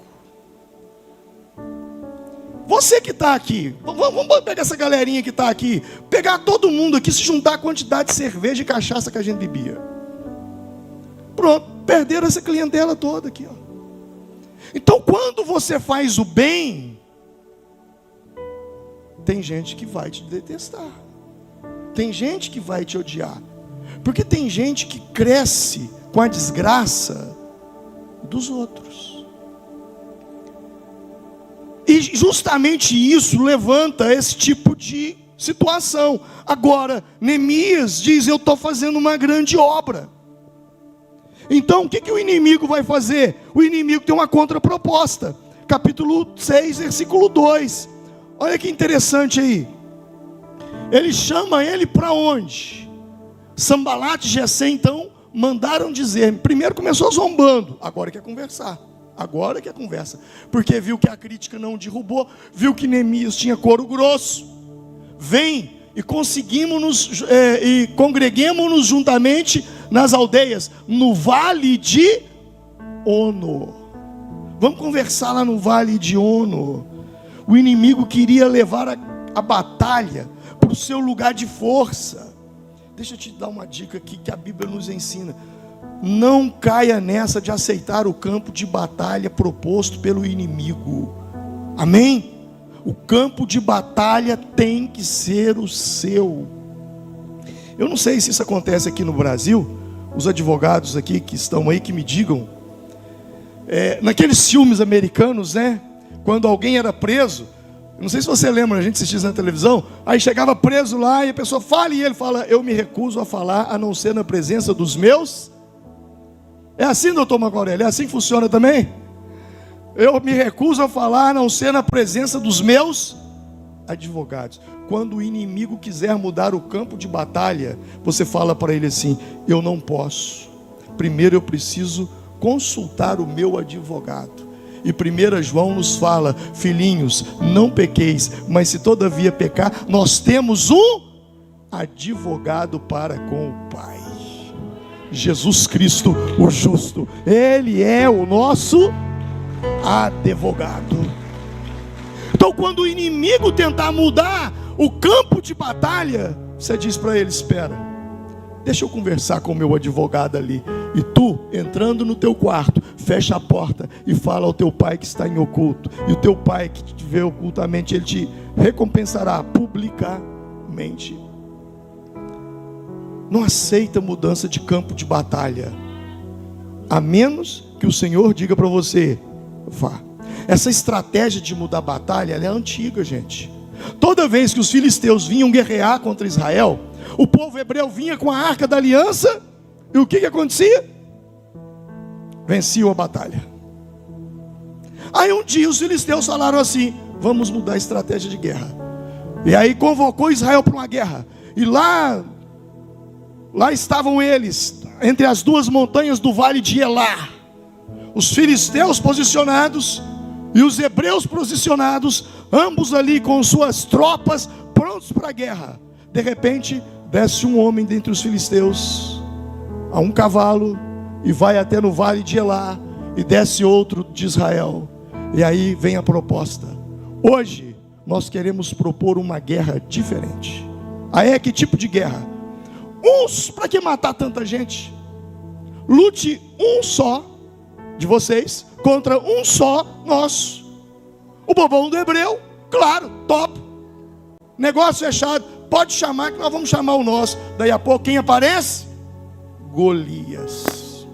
Você que está aqui, vamos pegar essa galerinha que está aqui, pegar todo mundo aqui, se juntar a quantidade de cerveja e cachaça que a gente bebia. Pronto, perderam essa clientela toda aqui, ó. Então, quando você faz o bem, tem gente que vai te detestar, tem gente que vai te odiar, porque tem gente que cresce com a desgraça dos outros. E justamente isso levanta esse tipo de situação. Agora, Neemias diz: eu estou fazendo uma grande obra. Então, o que o inimigo vai fazer? O inimigo tem uma contraproposta. Capítulo 6, versículo 2. Olha que interessante aí. Ele chama ele para onde? Sambalat e Gesem, então, mandaram dizer. Primeiro começou zombando, agora quer conversar. Porque viu que a crítica não derrubou, viu que Neemias tinha couro grosso. Vem e e congreguemos-nos juntamente nas aldeias, no vale de Ono. Vamos conversar lá no vale de Ono. O inimigo queria levar a batalha para o seu lugar de força. Deixa eu te dar uma dica aqui que a Bíblia nos ensina. Não caia nessa de aceitar o campo de batalha proposto pelo inimigo. Amém? O campo de batalha tem que ser o seu. Eu não sei se isso acontece aqui no Brasil. Os advogados aqui que estão aí, que me digam. Naqueles filmes americanos, quando alguém era preso, não sei se você lembra, a gente assistia isso na televisão, aí chegava preso lá e a pessoa fala, e ele fala: eu me recuso a falar, a não ser na presença dos meus. É assim, doutor Marco Aurélio? É assim que funciona também? Eu me recuso a falar, a não ser na presença dos meus advogados. Quando o inimigo quiser mudar o campo de batalha, você fala para ele assim: eu não posso. Primeiro eu preciso consultar o meu advogado. E 1 João nos fala: filhinhos, não pequeis, mas se todavia pecar, nós temos um advogado para com o Pai, Jesus Cristo, o justo. Ele é o nosso advogado. Então, quando o inimigo tentar mudar o campo de batalha, você diz para ele: espera, deixa eu conversar com o meu advogado ali. E tu, entrando no teu quarto, fecha a porta e fala ao teu pai que está em oculto. E o teu pai que te vê ocultamente, ele te recompensará publicamente. Não aceita mudança de campo de batalha, a menos que o Senhor diga para você: vá. Essa estratégia de mudar a batalha, ela é antiga, gente. Toda vez que os filisteus vinham guerrear contra Israel, o povo hebreu vinha com a arca da aliança, e o que acontecia? Venciam a batalha. Aí um dia os filisteus falaram assim: vamos mudar a estratégia de guerra. E aí convocou Israel para uma guerra. E lá estavam eles, entre as duas montanhas do vale de Elá, os filisteus posicionados e os hebreus posicionados, ambos ali com suas tropas prontos para a guerra. De repente desce um homem dentre os filisteus a um cavalo e vai até no vale de Elá, e desce outro de Israel. E aí vem a proposta: hoje nós queremos propor uma guerra diferente. Aí é que tipo de guerra? Uns, para que matar tanta gente? Lute um só de vocês contra um só nosso. O bobão do hebreu, claro, top. Negócio fechado, pode chamar que nós vamos chamar o nosso. Daí a pouco quem aparece? Golias.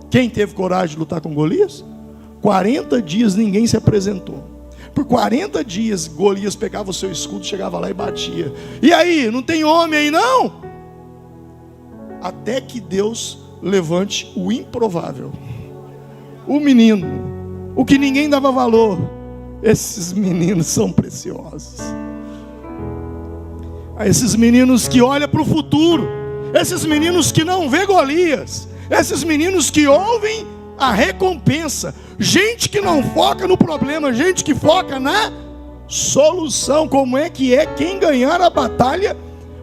Quem teve coragem de lutar com Golias? 40 dias ninguém se apresentou. Por 40 dias Golias pegava o seu escudo, chegava lá e batia. E aí, não tem homem aí não? Até que Deus levante o improvável, o menino, o que ninguém dava valor. Esses meninos são preciosos. Esses meninos que olham para o futuro, esses meninos que não vê Golias, esses meninos que ouvem a recompensa, gente que não foca no problema, gente que foca na solução. Como é que quem ganhar a batalha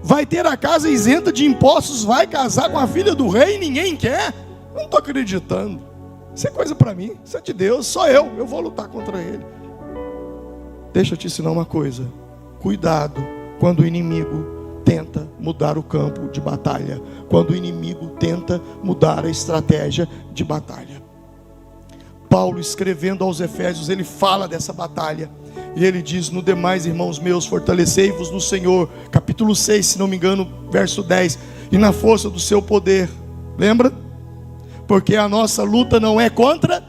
vai ter a casa isenta de impostos, vai casar com a filha do rei e ninguém quer? Não estou acreditando. Isso é coisa para mim, isso é de Deus, só eu vou lutar contra ele. Deixa eu te ensinar uma coisa: cuidado quando o inimigo tenta mudar o campo de batalha, quando o inimigo tenta mudar a estratégia de batalha. Paulo, escrevendo aos Efésios, ele fala dessa batalha, e ele diz: no demais, irmãos meus, fortalecei-vos no Senhor, capítulo 6, se não me engano, verso 10, e na força do seu poder. Lembra? Porque a nossa luta não é contra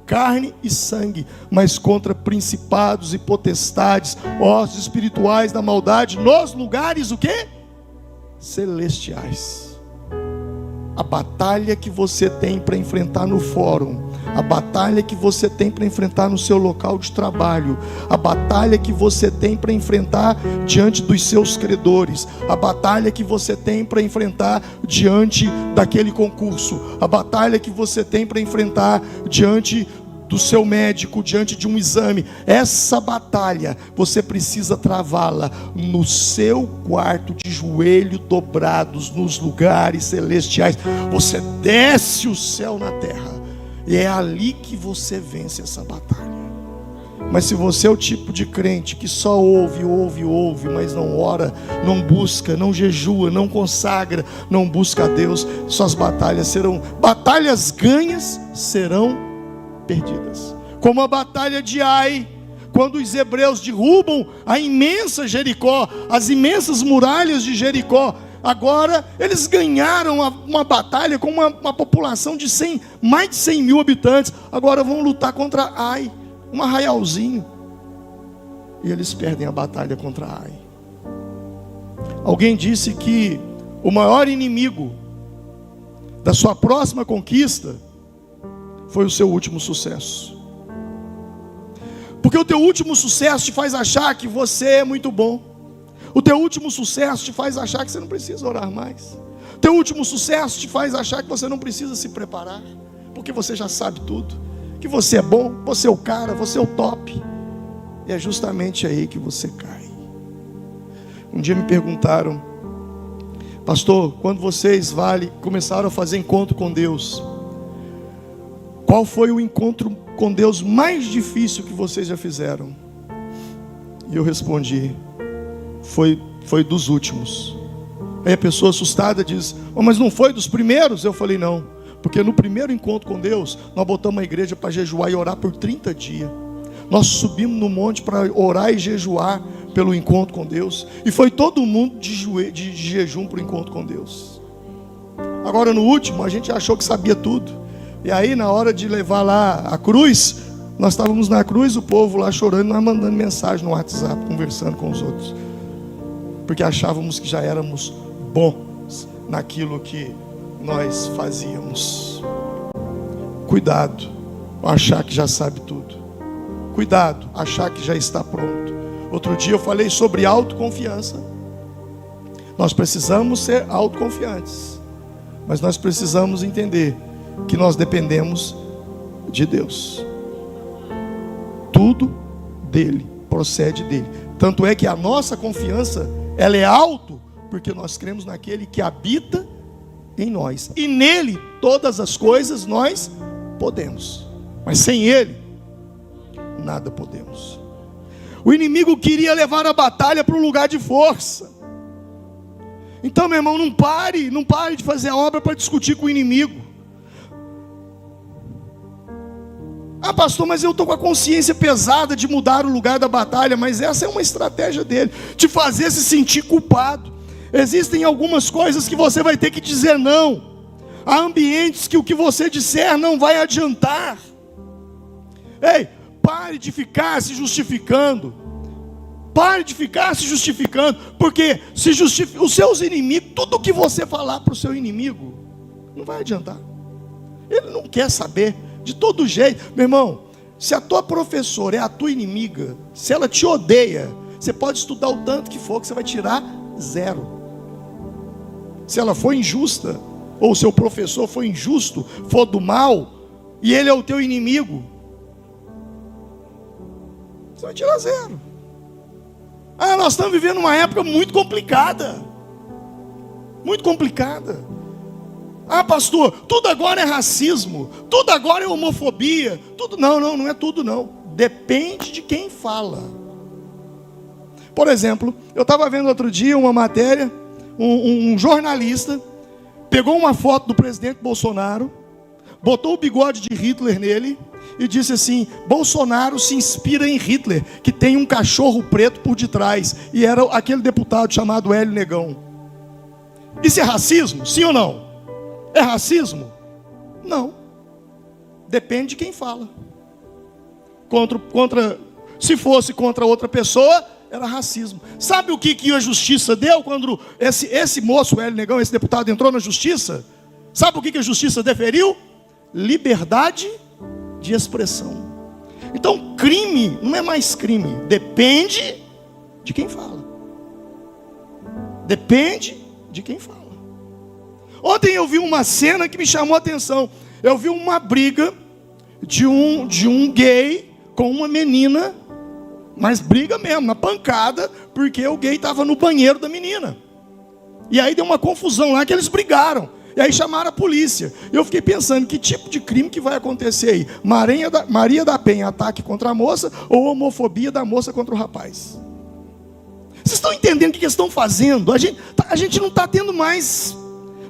carne e sangue, mas contra principados e potestades, hostes espirituais da maldade nos lugares o quê? Celestiais. A batalha que você tem para enfrentar no fórum, a batalha que você tem para enfrentar no seu local de trabalho, a batalha que você tem para enfrentar diante dos seus credores, a batalha que você tem para enfrentar diante daquele concurso, a batalha que você tem para enfrentar diante do seu médico, diante de um exame, essa batalha você precisa travá-la no seu quarto, de joelho dobrados nos lugares celestiais. Você desce o céu na terra, e é ali que você vence essa batalha. Mas se você é o tipo de crente que só ouve, mas não ora, não busca, não jejua, não consagra, não busca a Deus, suas batalhas serão batalhas ganhas, serão perdidas. Como a batalha de Ai, quando os hebreus derrubam a imensa Jericó, as imensas muralhas de Jericó. Agora eles ganharam uma batalha com uma população de mais de 100 mil habitantes. Agora vão lutar contra Ai, um arraialzinho, e eles perdem a batalha contra Ai. Alguém disse que o maior inimigo da sua próxima conquista foi o seu último sucesso. Porque o teu último sucesso te faz achar que você é muito bom. O teu último sucesso te faz achar que você não precisa orar mais. O teu último sucesso te faz achar que você não precisa se preparar, porque você já sabe tudo, que você é bom, você é o cara, você é o top. E é justamente aí que você cai. Um dia me perguntaram: pastor, quando vocês começaram a fazer encontro com Deus, qual foi o encontro com Deus mais difícil que vocês já fizeram? E eu respondi: foi dos últimos. Aí a pessoa assustada diz: oh, mas não foi dos primeiros? Eu falei: não, porque no primeiro encontro com Deus, nós botamos a igreja para jejuar e orar por 30 dias. Nós subimos no monte para orar e jejuar pelo encontro com Deus. E foi todo mundo de jejum para o encontro com Deus. Agora no último, a gente achou que sabia tudo. E aí na hora de levar lá a cruz, nós estávamos na cruz, o povo lá chorando, nós mandando mensagem no WhatsApp, conversando com os outros. Porque achávamos que já éramos bons naquilo que nós fazíamos. Cuidado, achar que já sabe tudo. Cuidado, achar que já está pronto. Outro dia eu falei sobre autoconfiança. Nós precisamos ser autoconfiantes, mas nós precisamos entender que nós dependemos de Deus. Tudo dele, procede dele. Tanto é que a nossa confiança, ela é alto, porque nós cremos naquele que habita em nós. E nele, todas as coisas nós podemos. Mas sem ele, nada podemos. O inimigo queria levar a batalha para um lugar de força. Então, meu irmão, não pare de fazer a obra para discutir com o inimigo. Ah, pastor, mas eu estou com a consciência pesada de mudar o lugar da batalha. Mas essa é uma estratégia dele, te fazer se sentir culpado. Existem algumas coisas que você vai ter que dizer não. Há ambientes que o que você disser não vai adiantar. Ei, pare de ficar se justificando. Pare de ficar se justificando. Porque os seus inimigos, tudo que você falar para o seu inimigo, não vai adiantar. Ele não quer saber. De todo jeito, meu irmão, se a tua professora é a tua inimiga, se ela te odeia, você pode estudar o tanto que for, que você vai tirar 0. Se ela for injusta, ou o seu professor for injusto, for do mal, e ele é o teu inimigo, você vai tirar 0. Ah, nós estamos vivendo uma época muito complicada. Muito complicada. Ah, pastor, tudo agora é racismo, tudo agora é homofobia, tudo não é tudo não. Depende de quem fala. Por exemplo, eu estava vendo outro dia uma matéria, um jornalista pegou uma foto do presidente Bolsonaro, botou o bigode de Hitler nele e disse assim: Bolsonaro se inspira em Hitler, que tem um cachorro preto por detrás. E era aquele deputado chamado Hélio Negão. Isso é racismo? Sim ou não? É racismo? Não. Depende de quem fala. Se fosse contra outra pessoa, era racismo. Sabe o que a justiça deu quando esse moço, Hélio Negão, esse deputado entrou na justiça? Sabe o que a justiça deferiu? Liberdade de expressão. Então crime não é mais crime. Depende de quem fala. Depende de quem fala. Ontem eu vi uma cena que me chamou a atenção. Eu vi uma briga de um gay com uma menina, mas briga mesmo, na pancada, porque o gay estava no banheiro da menina. E aí deu uma confusão lá que eles brigaram. E aí chamaram a polícia. Eu fiquei pensando, que tipo de crime que vai acontecer aí? Maria da Penha, ataque contra a moça, ou homofobia da moça contra o rapaz? Vocês estão entendendo o que eles estão fazendo? A gente não está tendo mais...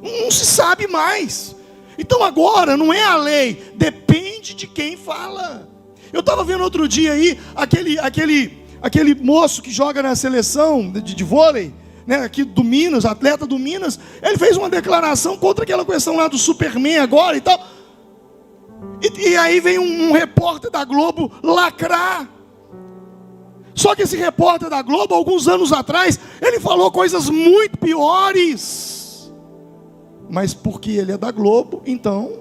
Não se sabe mais. Então agora não é a lei, depende de quem fala. Eu estava vendo outro dia aí aquele moço que joga na seleção de vôlei, né, aqui do Minas, atleta do Minas. Ele fez uma declaração contra aquela questão lá do Superman agora e tal. E aí vem um repórter da Globo lacrar. Só que esse repórter da Globo, alguns anos atrás, ele falou coisas muito piores. Mas porque ele é da Globo, então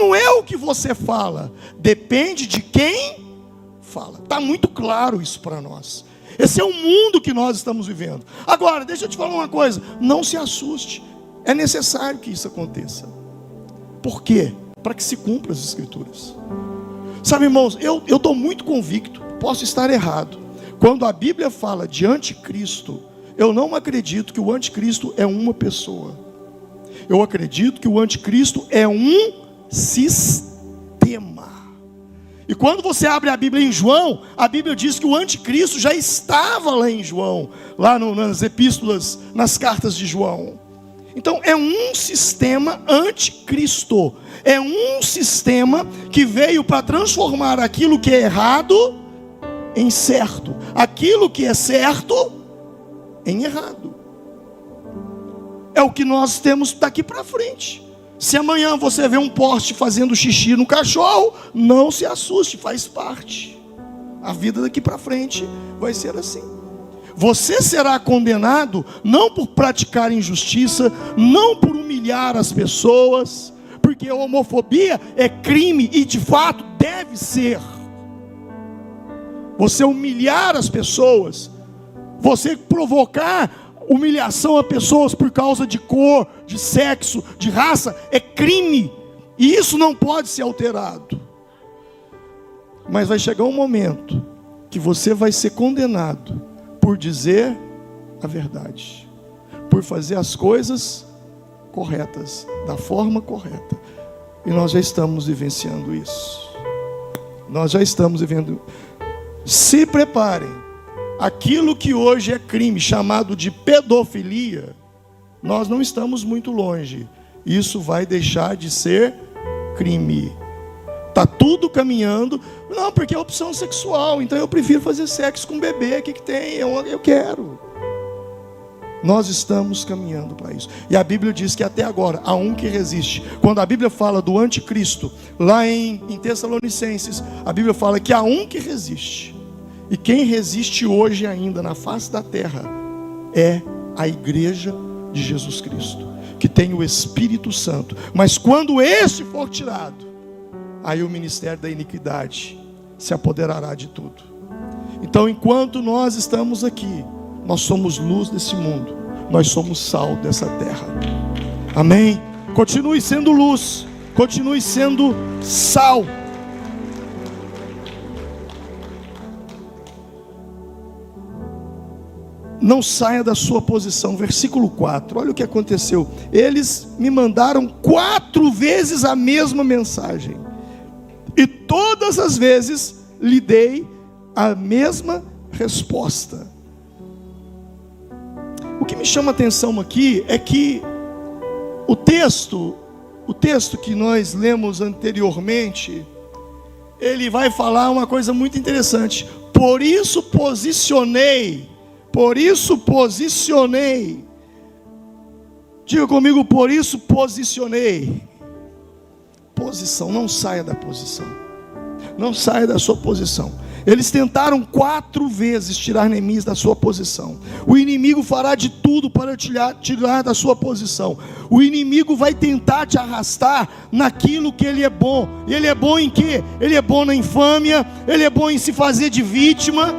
não é o que você fala, depende de quem fala. Está muito claro isso para nós. Esse é o mundo que nós estamos vivendo. Agora, deixa eu te falar uma coisa. Não se assuste. É necessário que isso aconteça. Por quê? Para que se cumpra as Escrituras. Sabe, irmãos, eu estou muito convicto, posso estar errado. Quando a Bíblia fala de anticristo, eu não acredito que o anticristo é uma pessoa. Eu acredito que o anticristo é um sistema. E quando você abre a Bíblia em João, a Bíblia diz que o anticristo já estava lá em João, lá nas epístolas, nas cartas de João. Então é um sistema anticristo. É um sistema que veio para transformar aquilo que é errado em certo, aquilo que é certo em errado. É o que nós temos daqui para frente. Se amanhã você vê um poste fazendo xixi no cachorro, não se assuste, faz parte. A vida daqui para frente vai ser assim. Você será condenado não por praticar injustiça, não por humilhar as pessoas, porque a homofobia é crime e de fato deve ser. Você humilhar as pessoas, você provocar humilhação a pessoas por causa de cor, de sexo, de raça, é crime. E isso não pode ser alterado. Mas vai chegar um momento que você vai ser condenado por dizer a verdade, por fazer as coisas corretas, da forma correta. E nós já estamos vivenciando isso. Nós já estamos vivendo. Se preparem. Aquilo que hoje é crime, chamado de pedofilia, nós não estamos muito longe. Isso vai deixar de ser crime. Está tudo caminhando. Não, porque é opção sexual. Então eu prefiro fazer sexo com bebê. O que tem? Eu quero. Nós estamos caminhando para isso. E a Bíblia diz que até agora há um que resiste. Quando a Bíblia fala do anticristo, lá em Tessalonicenses, a Bíblia fala que há um que resiste. E quem resiste hoje ainda na face da terra é a igreja de Jesus Cristo, que tem o Espírito Santo. Mas quando este for tirado, aí o ministério da iniquidade se apoderará de tudo. Então, enquanto nós estamos aqui, nós somos luz desse mundo, nós somos sal dessa terra. Amém? Continue sendo luz, continue sendo sal. Não saia da sua posição. Versículo 4, olha o que aconteceu. Eles me mandaram 4 vezes a mesma mensagem, e todas as vezes lhe dei a mesma resposta. O que me chama a atenção aqui é que o texto que nós lemos anteriormente, ele vai falar uma coisa muito interessante. Por isso posicionei. Diga comigo, por isso posicionei. Posição, não saia da posição. Não saia da sua posição. Eles tentaram 4 vezes tirar Neemias da sua posição. O inimigo fará de tudo para tirar da sua posição. O inimigo vai tentar te arrastar naquilo que ele é bom. E ele é bom em quê? Ele é bom na infâmia. Ele é bom em se fazer de vítima.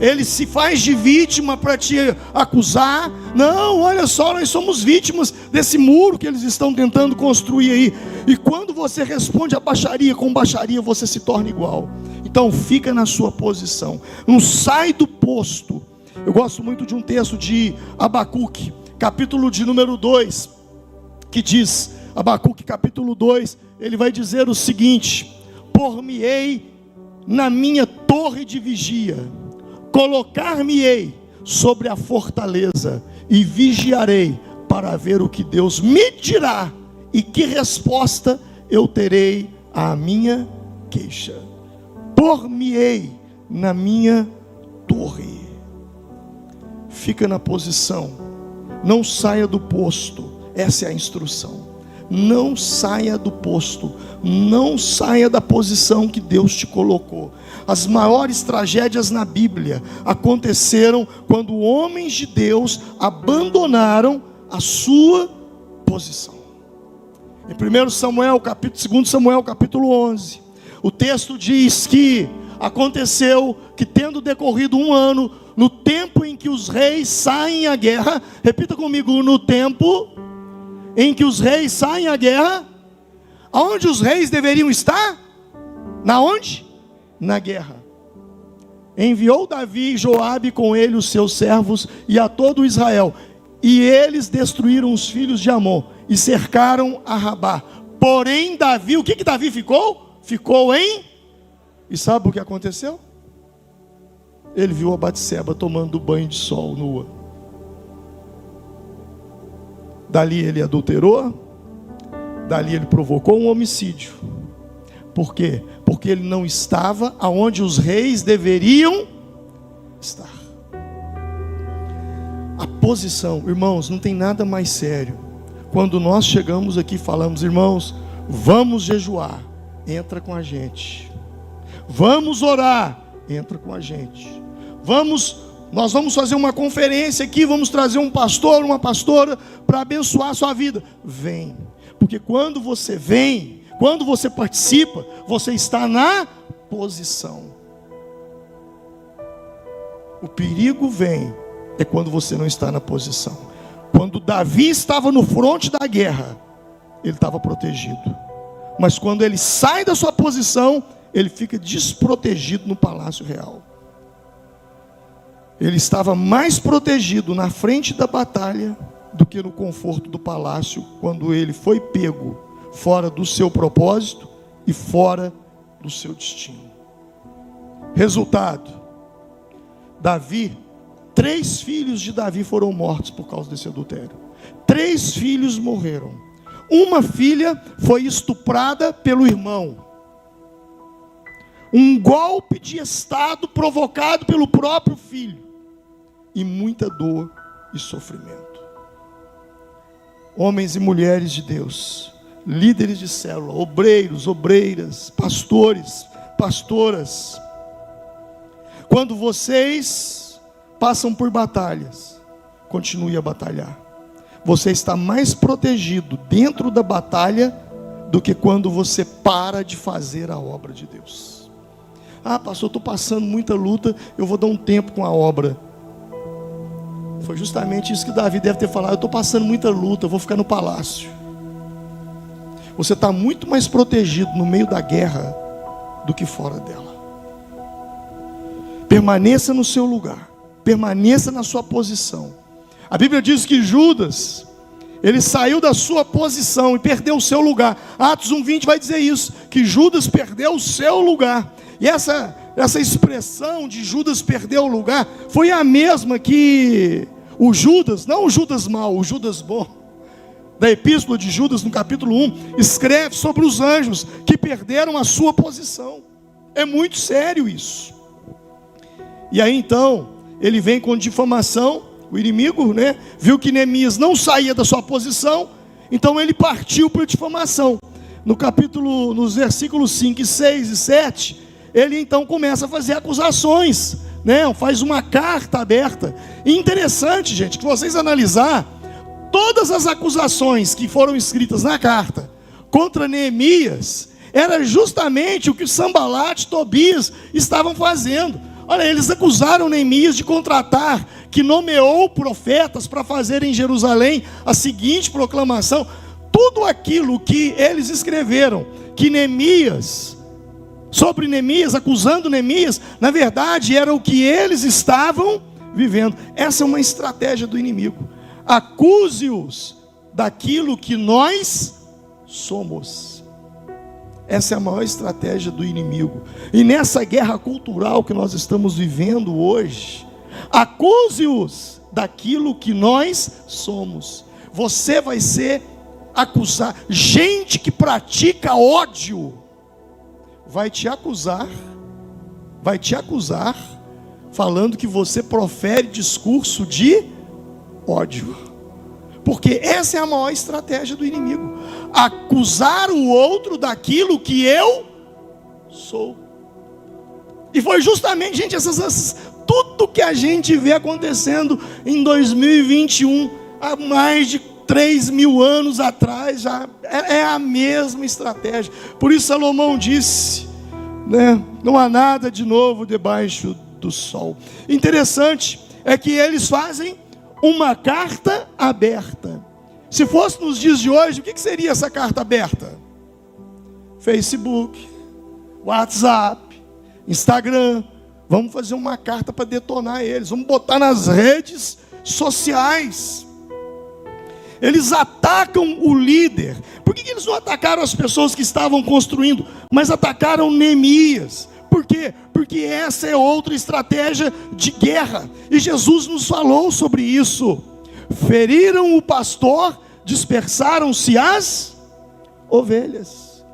Ele se faz de vítima para te acusar. Não, olha só, nós somos vítimas desse muro que eles estão tentando construir aí. E quando você responde a baixaria com baixaria, você se torna igual. Então fica na sua posição, não sai do posto. Eu gosto muito de um texto de Abacuque, capítulo de número 2, que diz, Abacuque capítulo 2, ele vai dizer o seguinte: por-me-ei na minha torre de vigia, colocar-me-ei sobre a fortaleza e vigiarei para ver o que Deus me dirá e que resposta eu terei à minha queixa. Por-me-ei na minha torre. Fica na posição, não saia do posto. Essa é a instrução. Não saia do posto, não saia da posição que Deus te colocou. As maiores tragédias na Bíblia aconteceram quando homens de Deus abandonaram a sua posição. Em 2 Samuel capítulo 11, o texto diz que Aconteceu que, tendo decorrido um ano, no tempo em que os reis saem à guerra, repita comigo, no tempo em que os reis saem à guerra, aonde os reis deveriam estar? Na onde? Na guerra. Enviou Davi e Joabe com ele os seus servos e a todo Israel, e eles destruíram os filhos de Amon e cercaram a Rabá. Porém Davi, o que Davi ficou? Ficou em... E sabe o que aconteceu? Ele viu a Batseba tomando banho de sol nua. Dali ele adulterou, dali ele provocou um homicídio. Por quê? Porque ele não estava aonde os reis deveriam estar. A posição, irmãos, não tem nada mais sério. Quando nós chegamos aqui e falamos, irmãos, vamos jejuar, entra com a gente. Vamos orar, entra com a gente. Nós vamos fazer uma conferência aqui, vamos trazer um pastor, uma pastora para abençoar a sua vida. Vem, porque quando você vem, quando você participa, você está na posição. O perigo vem é quando você não está na posição. Quando Davi estava no fronte da guerra, ele estava protegido. Mas quando ele sai da sua posição, ele fica desprotegido no palácio real. Ele estava mais protegido na frente da batalha do que no conforto do palácio, quando ele foi pego fora do seu propósito e fora do seu destino. Resultado: Davi, 3 filhos de Davi foram mortos por causa desse adultério. 3 filhos morreram. Uma filha foi estuprada pelo irmão. Um golpe de estado provocado pelo próprio filho. E muita dor e sofrimento. Homens e mulheres de Deus, líderes de célula, obreiros, obreiras, pastores, pastoras, quando vocês passam por batalhas, continue a batalhar. Você está mais protegido dentro da batalha do que quando você para de fazer a obra de Deus. Ah, pastor, eu estou passando muita luta, eu vou dar um tempo com a obra. Foi justamente isso que Davi deve ter falado. Eu estou passando muita luta, eu vou ficar no palácio. Você está muito mais protegido no meio da guerra do que fora dela. Permaneça no seu lugar, permaneça na sua posição. A Bíblia diz que Judas, ele saiu da sua posição e perdeu o seu lugar. Atos 1:20 vai dizer isso, que Judas perdeu o seu lugar. E essa expressão de Judas perdeu o lugar foi a mesma que o Judas, não o Judas mau, o Judas bom, da epístola de Judas no capítulo 1, escreve sobre os anjos que perderam a sua posição. É muito sério isso. E aí então ele vem com difamação. O inimigo, viu que Neemias não saía da sua posição, então ele partiu para a difamação. Nos versículos 5, 6 e 7, ele então começa a fazer acusações, faz uma carta aberta. E interessante, gente, que vocês analisar, todas as acusações que foram escritas na carta contra Neemias, era justamente o que Sanbalate e Tobias estavam fazendo. Olha, eles acusaram Neemias de contratar, que nomeou profetas para fazer em Jerusalém a seguinte proclamação. Tudo aquilo que eles escreveram, que Neemias, sobre Neemias, acusando Neemias, na verdade era o que eles estavam vivendo. Essa é uma estratégia do inimigo. Acuse-os daquilo que nós somos. Essa é a maior estratégia do inimigo. E nessa guerra cultural que nós estamos vivendo hoje, acuse-os daquilo que nós somos. Você vai ser acusado. Gente que pratica ódio vai te acusar, falando que você profere discurso de ódio. Porque essa é a maior estratégia do inimigo. Acusar o outro daquilo que eu sou. E foi justamente, gente, tudo que a gente vê acontecendo em 2021, há mais de 3.000 anos atrás, já é a mesma estratégia. Por isso Salomão disse, né? Não há nada de novo debaixo do sol. Interessante é que eles fazem uma carta aberta. Se fosse nos dias de hoje, o que seria essa carta aberta? Facebook, WhatsApp, Instagram. Vamos fazer uma carta para detonar eles. Vamos botar nas redes sociais. Eles atacam o líder. Por que eles não atacaram as pessoas que estavam construindo, mas atacaram Neemias? Por quê? Porque essa é outra estratégia de guerra. E Jesus nos falou sobre isso. Feriram o pastor, dispersaram-se as ovelhas.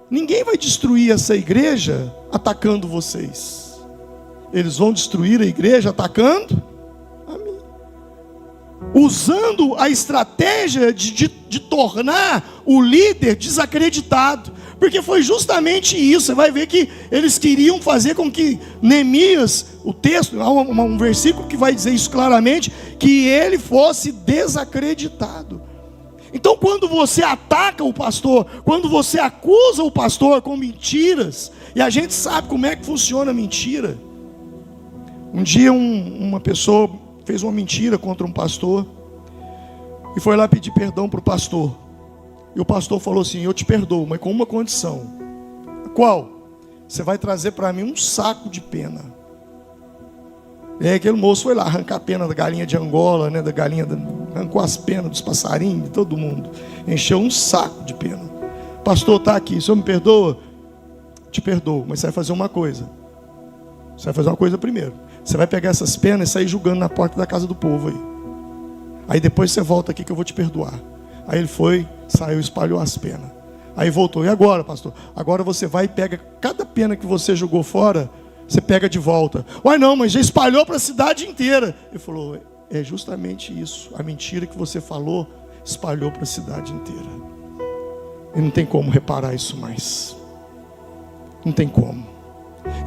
Ninguém vai destruir essa igreja atacando vocês. Eles vão destruir a igreja atacando a mim. Usando a estratégia de tornar o líder desacreditado. Porque foi justamente isso. Você vai ver que eles queriam fazer com que Neemias, o texto, há um versículo que vai dizer isso claramente, que ele fosse desacreditado. Então quando você ataca o pastor, quando você acusa o pastor com mentiras, e a gente sabe como é que funciona a mentira. Um dia uma pessoa fez uma mentira contra um pastor, e foi lá pedir perdão para o pastor. E o pastor falou assim: eu te perdoo, mas com uma condição. Qual? Você vai trazer para mim um saco de pena. E aí aquele moço foi lá arrancar a pena da galinha de Angola, né, arrancou as penas dos passarinhos, de todo mundo. Encheu um saco de pena. Pastor, está aqui, o senhor me perdoa? Te perdoo, mas você vai fazer uma coisa. Você vai fazer uma coisa primeiro. Você vai pegar essas penas e sair julgando na porta da casa do povo aí. Aí depois você volta aqui que eu vou te perdoar. Aí ele foi, saiu, espalhou as penas. Aí voltou. E agora, pastor? Agora você vai e pega cada pena que você jogou fora, você pega de volta. Uai, não, mas já espalhou para a cidade inteira. Ele falou: é justamente isso. A mentira que você falou espalhou para a cidade inteira. E não tem como reparar isso mais. Não tem como.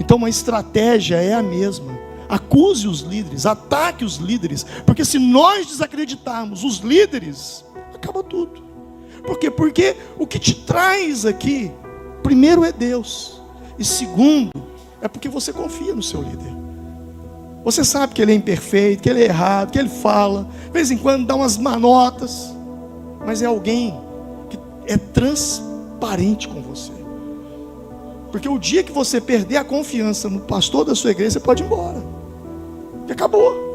Então a estratégia é a mesma. Acuse os líderes, ataque os líderes. Porque se nós desacreditarmos os líderes, acaba tudo. Por quê? Porque o que te traz aqui, primeiro é Deus. E segundo, é porque você confia no seu líder. Você sabe que ele é imperfeito, que ele é errado, que ele fala, de vez em quando dá umas manotas, mas é alguém que é transparente com você. Porque o dia que você perder a confiança no pastor da sua igreja, você pode ir embora. E acabou.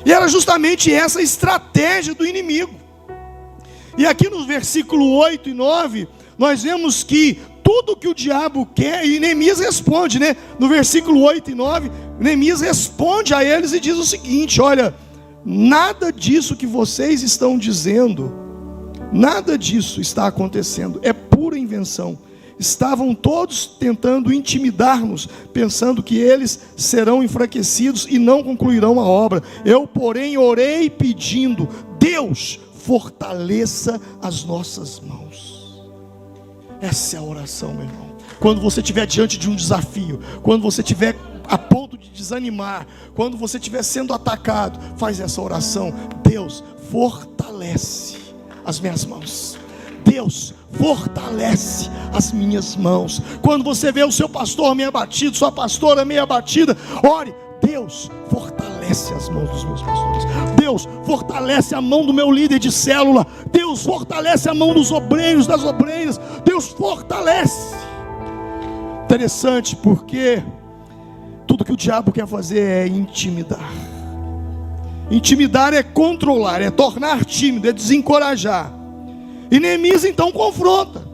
E era justamente essa a estratégia do inimigo. E aqui no versículo 8 e 9, nós vemos que tudo que o diabo quer, e Neemias responde, né? No versículo 8 e 9, Neemias responde a eles e diz o seguinte: olha, nada disso que vocês estão dizendo, nada disso está acontecendo, é pura invenção. Estavam todos tentando intimidar-nos, pensando que eles serão enfraquecidos e não concluirão a obra. Eu, porém, orei pedindo: Deus, fortaleça as nossas mãos. Essa é a oração, meu irmão. Quando você estiver diante de um desafio, quando você estiver a ponto de desanimar, quando você estiver sendo atacado, faz essa oração: Deus, fortalece as minhas mãos. Deus, fortalece as minhas mãos. Quando você vê o seu pastor meio abatido, sua pastora meio abatida, ore: Deus, fortalece as mãos dos meus pastores. Deus, fortalece a mão do meu líder de célula. Deus, fortalece a mão dos obreiros, das obreiras. Deus, fortalece. Interessante, porque tudo que o diabo quer fazer é intimidar. Intimidar é controlar, é tornar tímido, é desencorajar. E Neemias então confronta.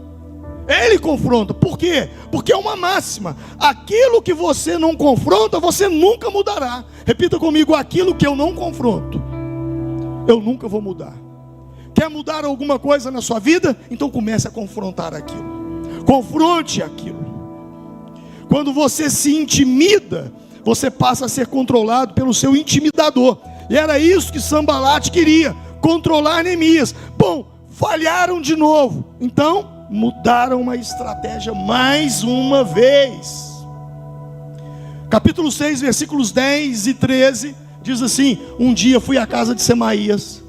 Ele confronta. Por quê? Porque é uma máxima: aquilo que você não confronta, você nunca mudará. Repita comigo: aquilo que eu não confronto, eu nunca vou mudar. Quer mudar alguma coisa na sua vida? Então comece a confrontar aquilo. Confronte aquilo. Quando você se intimida, você passa a ser controlado pelo seu intimidador. E era isso que Sambalat queria: controlar Neemias. Bom, falharam de novo. Então mudaram uma estratégia mais uma vez. Capítulo 6, versículos 10 e 13 diz assim: um dia fui à casa de Semaías,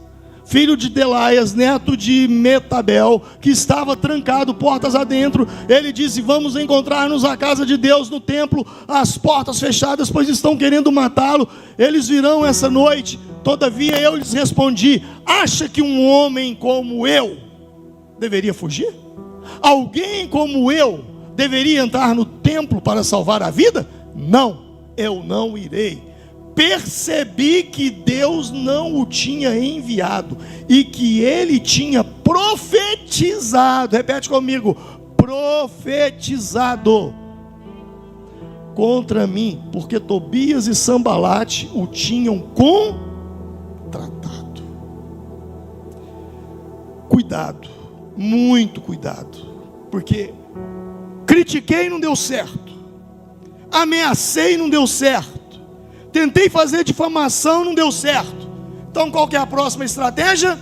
filho de Delaias, neto de Metabel, que estava trancado, portas adentro. Ele disse: vamos encontrar-nos à casa de Deus no templo, as portas fechadas, pois estão querendo matá-lo. Eles virão essa noite. Todavia eu lhes respondi: acha que um homem como eu deveria fugir? Alguém como eu deveria entrar no templo para salvar a vida? Não, eu não irei. Percebi que Deus não o tinha enviado e que ele tinha profetizado, repete comigo, profetizado contra mim, porque Tobias e Sambalate o tinham contratado. Cuidado, muito cuidado, porque critiquei e não deu certo, ameacei e não deu certo, tentei fazer difamação, não deu certo. Então qual que é a próxima estratégia?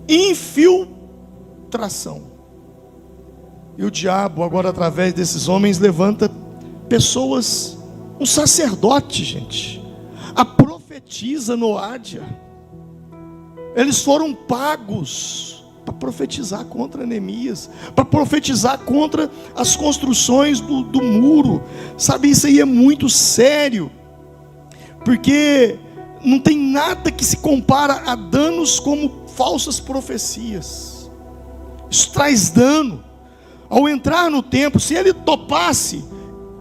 Infiltração. E o diabo agora, através desses homens, levanta pessoas, um sacerdote, gente, a profetisa Noádia. Eles foram pagos para profetizar contra Neemias, para profetizar contra as construções do muro. Sabe, isso aí é muito sério, porque não tem nada que se compara a danos como falsas profecias. Isso traz dano. Ao entrar no templo, se ele topasse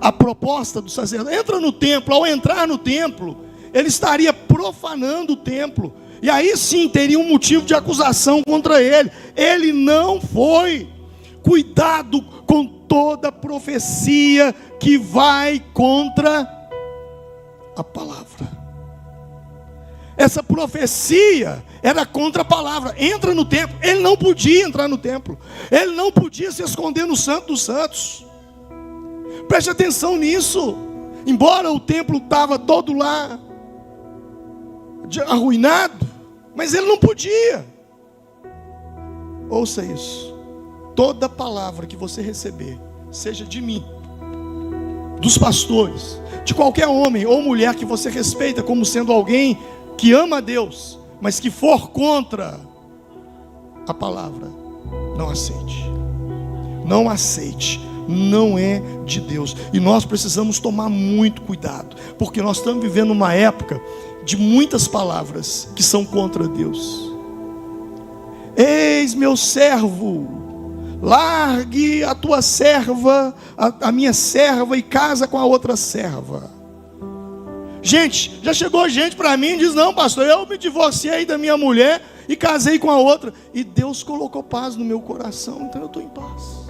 a proposta do sacerdote, entra no templo, ao entrar no templo, ele estaria profanando o templo, e aí sim teria um motivo de acusação contra ele. Ele não foi. Cuidado com toda profecia que vai contra a palavra. Essa profecia era contra a palavra. Entra no templo. Ele não podia entrar no templo. Ele não podia se esconder no Santo dos Santos. Preste atenção nisso. Embora o templo estava todo lá arruinado, mas ele não podia. Ouça isso. Toda palavra que você receber, seja de mim, dos pastores, de qualquer homem ou mulher que você respeita como sendo alguém que ama a Deus, mas que for contra a palavra, não aceite. Não aceite. Não é de Deus. E nós precisamos tomar muito cuidado, porque nós estamos vivendo uma época de muitas palavras que são contra Deus. Eis meu servo, largue a tua serva, a minha serva, e casa com a outra serva. Gente, já chegou gente para mim e diz: não, pastor, eu me divorciei da minha mulher e casei com a outra, e Deus colocou paz no meu coração, então eu estou em paz.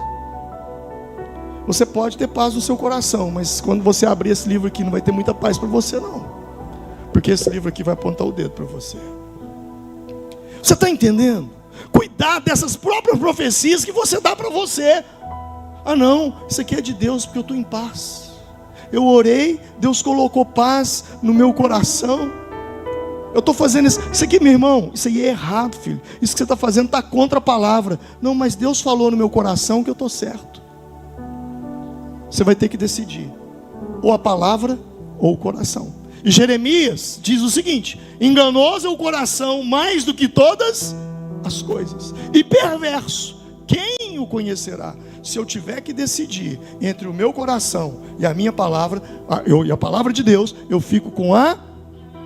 Você pode ter paz no seu coração, mas quando você abrir esse livro aqui, não vai ter muita paz para você não, porque esse livro aqui vai apontar o dedo para você. Você está entendendo? Cuidar dessas próprias profecias que você dá para você. Ah não, isso aqui é de Deus, porque eu estou em paz. Eu orei, Deus colocou paz no meu coração. Eu estou fazendo isso. Isso aqui, meu irmão, isso aí é errado, filho. Isso que você está fazendo está contra a palavra. Não, mas Deus falou no meu coração que eu estou certo. Você vai ter que decidir, ou a palavra ou o coração. E Jeremias diz o seguinte: enganoso é o coração mais do que todas as coisas, e perverso, quem o conhecerá? Se eu tiver que decidir entre o meu coração e a minha palavra, e a palavra de Deus, eu fico com a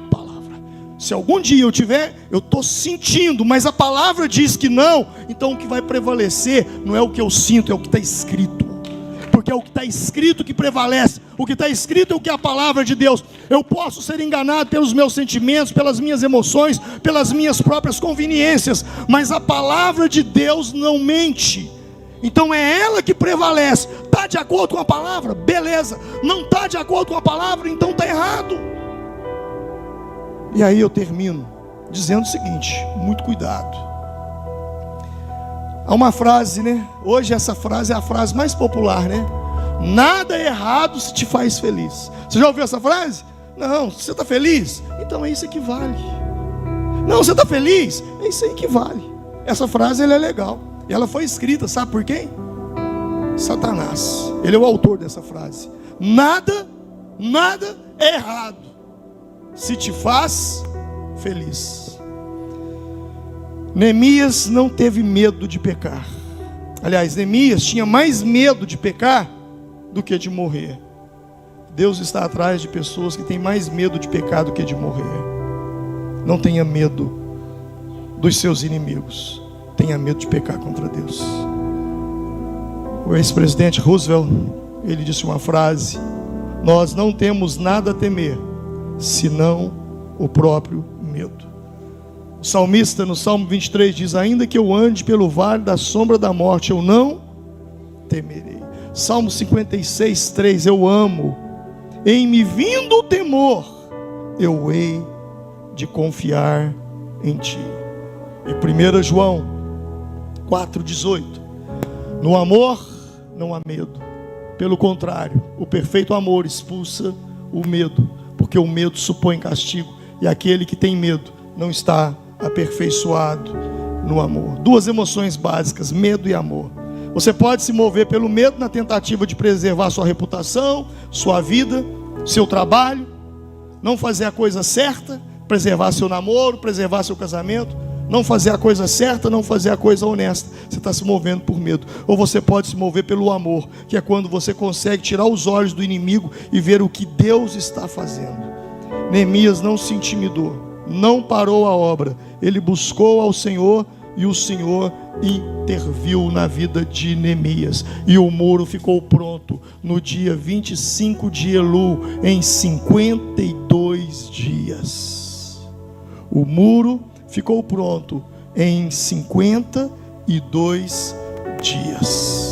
palavra. Se algum dia eu estou sentindo, mas a palavra diz que não, então o que vai prevalecer não é o que eu sinto, é o que está escrito. Porque é o que está escrito que prevalece. O que está escrito é o que é a palavra de Deus. Eu posso ser enganado pelos meus sentimentos, pelas minhas emoções, pelas minhas próprias conveniências, mas a palavra de Deus não mente. Então é ela que prevalece. Está de acordo com a palavra? Beleza. Não está de acordo com a palavra? Então está errado. E aí eu termino dizendo o seguinte: muito cuidado. Há uma frase, né? Hoje essa frase é a frase mais popular, né? Nada é errado se te faz feliz. Você já ouviu essa frase? Não, você está feliz? Então é isso que vale. Não, você está feliz? É isso aí que vale. Essa frase ela é legal. E ela foi escrita, sabe por quem? Satanás. Ele é o autor dessa frase. Nada é errado se te faz feliz. Neemias não teve medo de pecar. Aliás, Neemias tinha mais medo de pecar do que de morrer. Deus está atrás de pessoas que têm mais medo de pecar do que de morrer. Não tenha medo dos seus inimigos. Tenha medo de pecar contra Deus. O ex-presidente Roosevelt, ele disse uma frase: nós não temos nada a temer, senão o próprio medo. O salmista no Salmo 23 diz: ainda que eu ande pelo vale da sombra da morte, eu não temerei. Salmo 56, 3, eu amo. Em me vindo o temor, eu hei de confiar em ti. E 1 João 4,18, no amor não há medo. Pelo contrário, o perfeito amor expulsa o medo, porque o medo supõe castigo, e aquele que tem medo não está aperfeiçoado no amor. Duas emoções básicas, medo e amor. Você pode se mover pelo medo na tentativa de preservar sua reputação, sua vida, seu trabalho, não fazer a coisa certa, preservar seu namoro, preservar seu casamento, não fazer a coisa certa, não fazer a coisa honesta. Você está se movendo por medo. Ou você pode se mover pelo amor, que é quando você consegue tirar os olhos do inimigo e ver o que Deus está fazendo. Neemias não se intimidou, não parou a obra, ele buscou ao Senhor e o Senhor interviu na vida de Neemias, e o muro ficou pronto no dia 25 de Elul, em 52 dias. O muro ficou pronto em 52 dias.